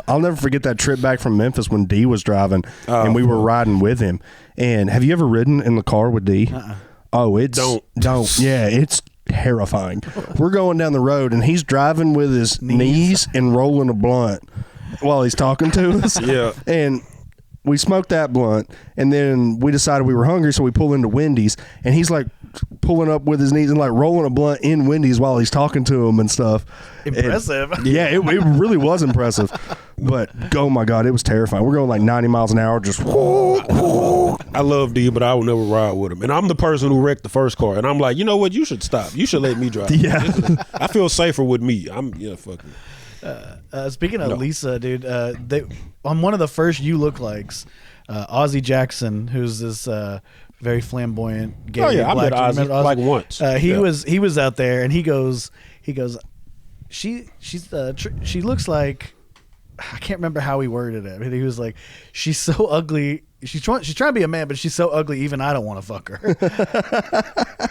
I'll never forget that trip back from Memphis when D was driving and we were riding with him. And have you ever ridden in the car with D? Oh, it's don't. Yeah, it's terrifying. We're going down the road and he's driving with his knees and rolling a blunt while he's talking to us. Yeah. And we smoked that blunt, and then we decided we were hungry, so we pull into Wendy's, and he's like pulling up with his knees and like rolling a blunt in Wendy's while he's talking to him and stuff. Impressive. And, yeah, it really was impressive. But oh my god, it was terrifying. We're going like 90 miles an hour, just. I love D, but I will never ride with him. And I'm the person who wrecked the first car, and I'm like, you know what? You should stop. You should let me drive. Yeah. I feel safer with me. Fuck me. Speaking of Lisa, dude, on one of the first You Look Likes, Ozzie Jackson, who's this very flamboyant gay I black met Ozzie like once. He was out there, and he goes, she looks like, I can't remember how he worded it, but he was like, she's so ugly. She's trying to be a man, but she's so ugly, even I don't want to fuck her.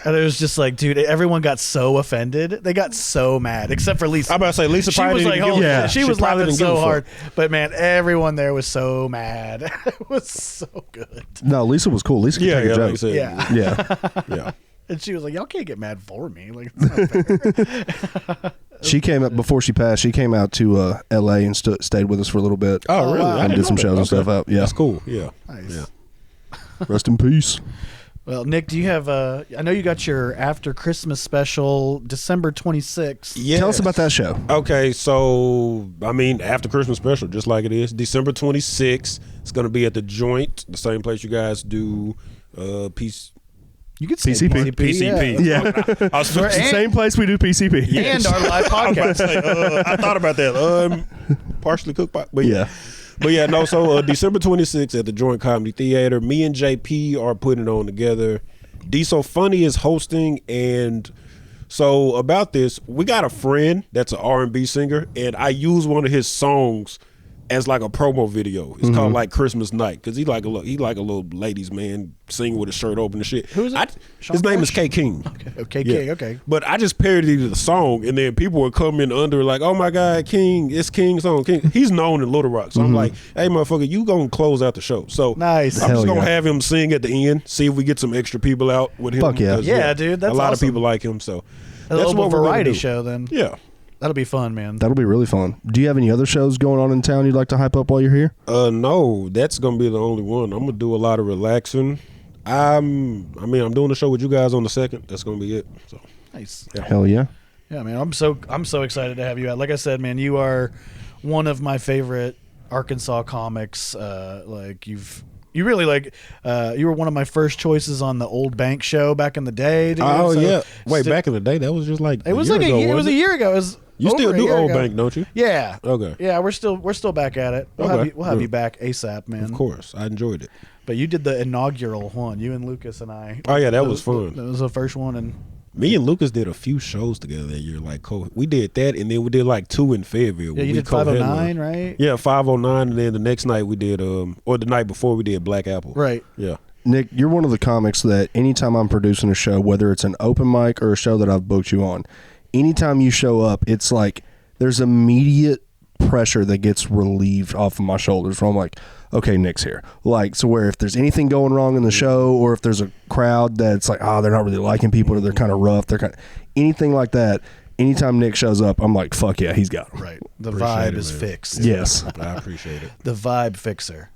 And it was just like, dude, everyone got so offended. They got so mad, except for Lisa. I'm about to say, Lisa probably was like, didn't give a fuck. she was probably laughing didn't give so a hard. fuck. But man, everyone there was so mad. It was so good. No, Lisa was cool. Lisa could take a joke. Like I said, Yeah. And she was like, y'all can't get mad for me. Like, it's not fair. She came up before she passed. She came out to L.A. and stayed with us for a little bit. Oh, really? wow. And did some shows and stuff out. Yeah, That's cool. Yeah. Nice. Yeah. Rest in peace. Well, Nick, do you have I know you got your after Christmas special December 26th. Yes. Tell us about that show. Okay, so after Christmas special, just like it is, December 26th. It's going to be at the Joint, the same place you guys do Peace. You could say PCP. PCP. Yeah. I was Same place we do PCP. And our live podcast. I thought about that. Partially cooked by, but yeah. But yeah, no, so December 26th at the Joint Comedy Theater, me and JP are putting it on together. D So Funny is hosting, and so about this, we got a friend that's an R&B singer, and I use one of his songs as like a promo video. It's called like Christmas Night because he like a little ladies man singing with his shirt open and shit. Who is it? His name is K King. Okay, King. Okay. But I just parodied the song, and then people would come in under like, "Oh my God, King! It's King's song." King. He's known in Little Rock, so I'm like, "Hey, motherfucker, you gonna close out the show?" So nice. I'm just gonna have him sing at the end. See if we get some extra people out with him. Fuck yeah. Yeah, dude. That's a lot awesome. of people like him. So That's what we're gonna variety do. show then. Yeah. That'll be fun, man. That'll be really fun. Do you have any other shows going on in town you'd like to hype up while you're here? No, that's gonna be the only one. I'm gonna do a lot of relaxing. I'm doing a show with you guys on the 2nd. That's gonna be it. So Nice. Yeah. Hell yeah. Yeah, man. I'm so excited to have you out. Like I said, man, you are one of my favorite Arkansas comics. You really you were one of my first choices on the Old Bank show back in the day. Dude. Oh So yeah. Wait, back in the day, that was just like it was like a year ago. It was You still over a do year Old ago. Bank, don't you? Yeah. Okay. Yeah, we're still back at it. We'll Okay. have you back ASAP, man. Of course, I enjoyed it. But you did the inaugural one. You and Lucas and I. Oh yeah, that was fun. That was the first one, and Me and Lucas did a few shows together that year. We did that, and then we did like 2 in Fayetteville. yeah, you we did 509, right? Yeah, 509, and then the next night we did, or the night before we did Black Apple. Right. Yeah. Nick, you're one of the comics that anytime I'm producing a show, whether it's an open mic or a show that I've booked you on, anytime you show up, it's like there's immediate pressure that gets relieved off of my shoulders where I'm like, okay, Nick's here. Like, so where if there's anything going wrong in the show or if there's a crowd that's like, oh, they're not really liking people or they're kind of rough, anything like that, anytime Nick shows up, I'm like, fuck yeah, he's got him. Right. The Appreciate vibe it, is man. fixed. Yes. I appreciate it. The vibe fixer.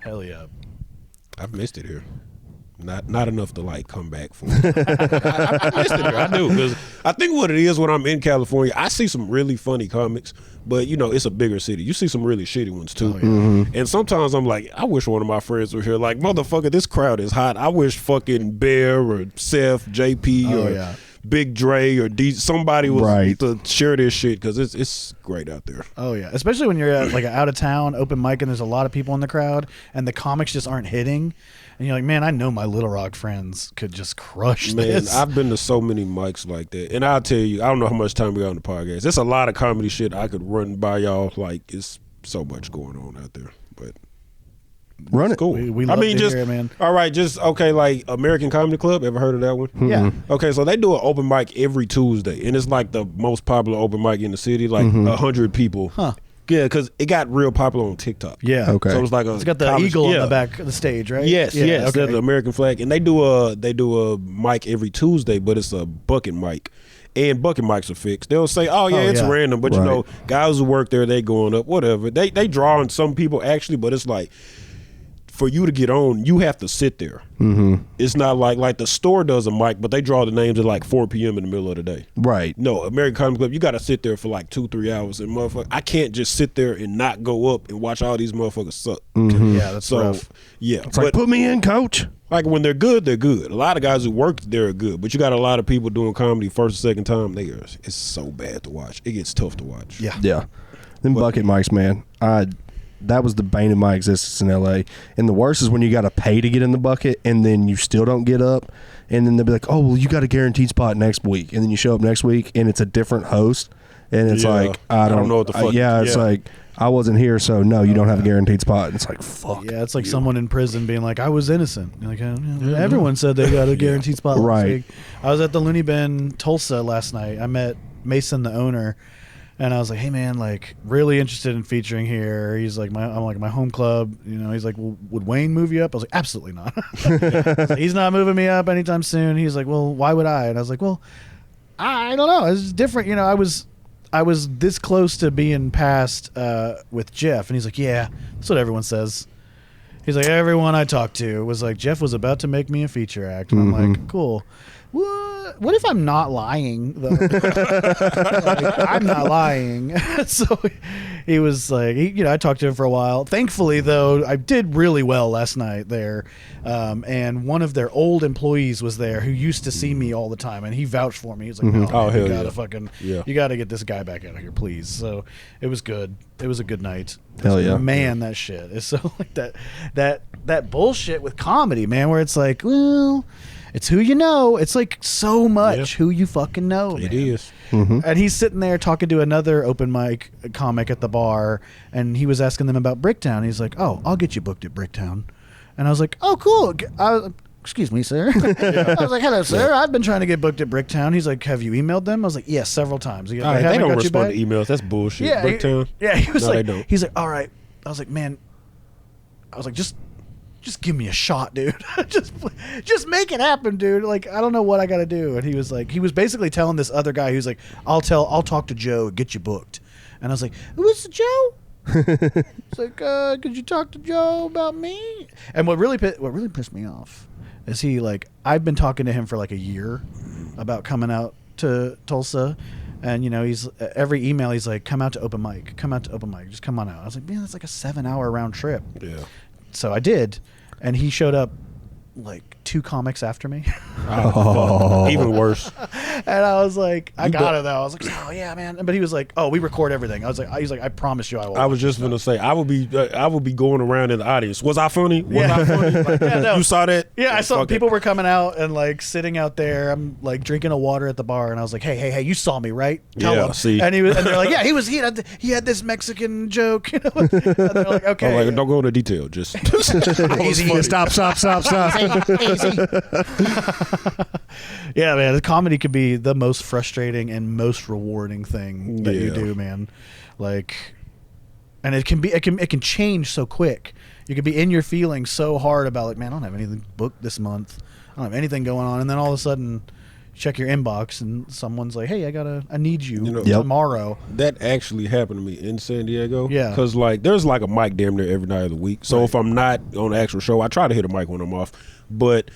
Hell yeah. I've missed it here. Not enough to like come back for. I missed it here. I do, because I think what it is when I'm in California, I see some really funny comics, but it's a bigger city. You see some really shitty ones too. And sometimes I'm like, I wish one of my friends were here. Like, motherfucker, this crowd is hot. I wish fucking Bair or Seth, JP or Big Dre or D, somebody was to share this shit, because it's great out there. Oh yeah, especially when you're at like an out of town open mic and there's a lot of people in the crowd and the comics just aren't hitting, and you're like, man, I know my Little Rock friends could just crush this. I've been to so many mics like that, and I'll tell you, I don't know how much time we got on the podcast. There's a lot of comedy shit I could run by y'all. Like, it's so much going on out there, but. Run it. Cool. We love to hear it, man. All right, like American Comedy Club. Ever heard of that one? Yeah. Okay, so they do an open mic every Tuesday, and it's like the most popular open mic in the city. Like 100 people. Huh. Yeah, because it got real popular on TikTok. Yeah. Okay. So it's like It's got the eagle on the back of the stage, right? Yes, Yeah, yes. okay. That's the American flag, and they do a mic every Tuesday, but it's a bucket mic. And bucket mics are fixed. They'll say, "Oh yeah, it's random," but guys who work there, they going up, whatever. They draw on some people actually, but it's like, for you to get on, you have to sit there. It's not like the store does a mic, but they draw the names at like 4 p.m. in the middle of the day. Right. No, American Comedy Club, you got to sit there for like 2-3 hours, and motherfucker, I can't just sit there and not go up and watch all these motherfuckers suck. Yeah, that's So rough. yeah, It's like, put me in, coach. like when they're good, they're good. A lot of guys who work there are good, but you got a lot of people doing comedy first or second time. It's so bad to watch. It gets tough to watch. Yeah. Yeah. Them bucket mics, man. That was the bane of my existence in LA. And the worst is when you got to pay to get in the bucket and then you still don't get up. And then they'll be like, oh, well, you got a guaranteed spot next week. And then you show up next week and it's a different host. And it's like, I don't know what the fuck. It's like, I wasn't here, so no, you don't have a guaranteed spot. And it's like, fuck. Yeah, it's like someone in prison being like, I was innocent. You're like, everyone said they got a guaranteed spot. Right. Last week. I was at the Looney Bin Tulsa last night. I met Mason, the owner. And I was like, hey man, like really interested in featuring here. He's like, I'm like, my home club, he's like, well, would Wayne move you up? I was like, absolutely not. Like, he's not moving me up anytime soon. He's like, well, why would I? And I was like, well, I don't know. It's different. I was this close to being passed with Jeff. And he's like, yeah, that's what everyone says. He's like, everyone I talked to was like, Jeff was about to make me a feature act. And I'm like, cool. What if I'm not lying though? Like, I'm not lying. So he was like, I talked to him for a while. Thankfully though, I did really well last night there. And one of their old employees was there who used to see me all the time, and he vouched for me. He's like, no, you gotta you gotta get this guy back out of here, please. So it was good. It was a good night. Hell yeah. Man, that shit is so like that bullshit with comedy, man, where it's like, well, It's who you know. It's like so much who you fucking know. It man. is. And he's sitting there talking to another open mic comic at the bar, and he was asking them about Bricktown. He's like, "Oh, I'll get you booked at Bricktown," and I was like, "Oh, cool." Excuse me, sir. I was like, "Hello, sir. I've been trying to get booked at Bricktown." He's like, "Have you emailed them?" I was like, "Yes, several times." They They don't respond to emails. That's bullshit. Yeah, Bricktown. he was No, like, they don't. he's like, "All right." I was like, "Man," I was like, just give me a shot, dude. just make it happen, dude. Like, I don't know what I got to do." And he was basically telling this other guy who's like, I'll talk to Joe and get you booked. And I was like, "Who's Joe?" It's like, "Could you talk to Joe about me?" And what really pissed me off is I've been talking to him for like a year about coming out to Tulsa. And he's every email he's like, "Come out to open mic, just come on out." I was like, "Man, that's like a 7-hour round trip." Yeah. So I did, and he showed up like 2 comics after me. Oh, fuck. Even worse. And I was like, I got it though. I was like, "Oh yeah, man." But he was like, "Oh, we record everything." I was like, he's like, "I promise you I will." I was just gonna say I would be going around in the audience. Was I funny? Was I funny? Like, no. You saw that? Yeah, I saw Fuck people it. were coming out and like sitting out there. I'm like drinking a water at the bar, and I was like, "Hey, you saw me, right?" Tell Yeah, him. see. And they're like, "Yeah, he had this Mexican joke." And they're like, "Okay." I'm like, don't go into detail. Just Easy. Stop. Easy. Yeah, man, the comedy could be the most frustrating and most rewarding thing that you do, man. Like, and it can change so quick. You could be in your feelings so hard about like, "Man, I don't have anything booked this month. I don't have anything going on," and then all of a sudden, check your inbox and someone's like, "Hey, I need you tomorrow." That actually happened to me in San Diego. Yeah. Because like there's like a mic damn near every night of the week. So if I'm not on the actual show, I try to hit a mic when I'm off. But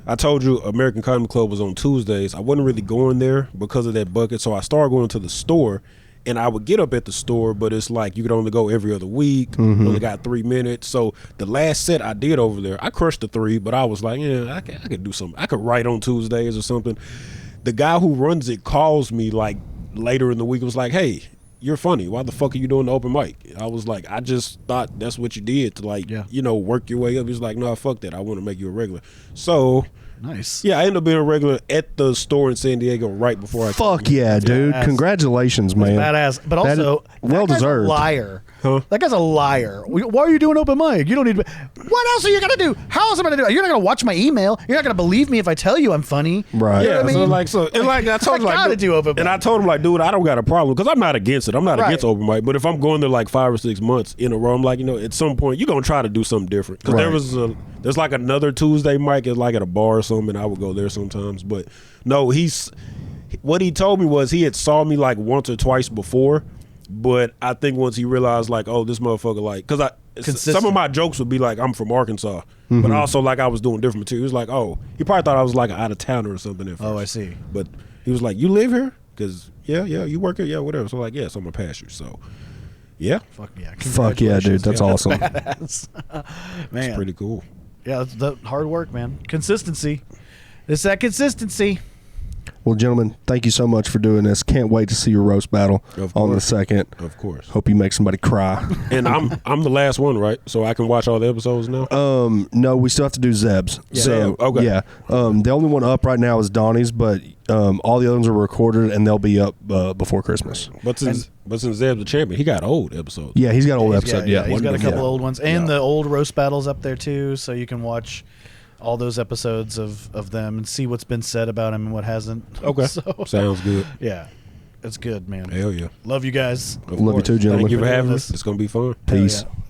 I told you American Comedy Club was on Tuesdays. I wasn't really going there because of that bucket. So I started going to the store, and I would get up at the store, but it's like you could only go every other week. Only got 3 minutes. So the last set I did over there, I crushed the 3, but I was like, yeah, I could do something. I could write on Tuesdays or something. The guy who runs it calls me like later in the week. It was like, "Hey, you're funny. Why the fuck are you doing the open mic?" I was like, "I just thought that's what you did to like, work your way up." He's like, "No, fuck that. I want to make you a regular." So Nice. yeah, I ended up being a regular at the store in San Diego right before I. Fuck yeah, dude! Badass. Congratulations, man. Badass, but also well that guy's deserved. A liar. Huh? That guy's a liar. Why are you doing open mic? You don't need. What else are you gonna do? How else am I gonna do it? You're not gonna watch my email. You're not gonna believe me if I tell you I'm funny. Right. You know Yeah, what I mean? and I told him, I gotta do open mic. and I told him like, dude, I don't got a problem because I'm not against it. I'm not against open mic, but if I'm going there like 5 or 6 months in a row, I'm like, at some point you're gonna try to do something different. Because there's like another Tuesday mic at like at a bar or something, and I would go there sometimes. But no, what he told me was he had saw me like once or twice before. But I think once he realized, like, oh, this motherfucker, like, because some of my jokes would be like, I'm from Arkansas, but also like I was doing different material. He was like, oh, he probably thought I was like an out of towner or something. At first. Oh, I see. But he was like, you live here? Because yeah, you work here, yeah, whatever. So like, yeah, so I'm gonna pass you. So yeah, Fuck yeah, Fuck yeah, dude! That's awesome. Badass. Man, it's pretty cool. yeah, that's the hard work, man. Consistency. It's that consistency. Well, gentlemen, thank you so much for doing this. Can't wait to see your roast battle on the 2nd. Of course. Hope you make somebody cry. And I'm the last one, right? So I can watch all the episodes now. No, we still have to do Zeb's. Yeah. So, Zeb, okay. Yeah. The only one up right now is Donnie's, but all the other ones are recorded and they'll be up before Christmas. But since Zeb's the champion, he got old episodes. Yeah, he's got old episodes. Yeah, he's got a couple old ones, and Yeah. the old roast battles up there too, so you can watch all those episodes of them and see what's been said about him and what hasn't. Okay. So, Sounds good. yeah, it's good, man. Hell yeah. Love you guys. Of Love you course. too, gentlemen. Thank you for For doing having this. us. It's gonna be fun. Peace. Hell yeah.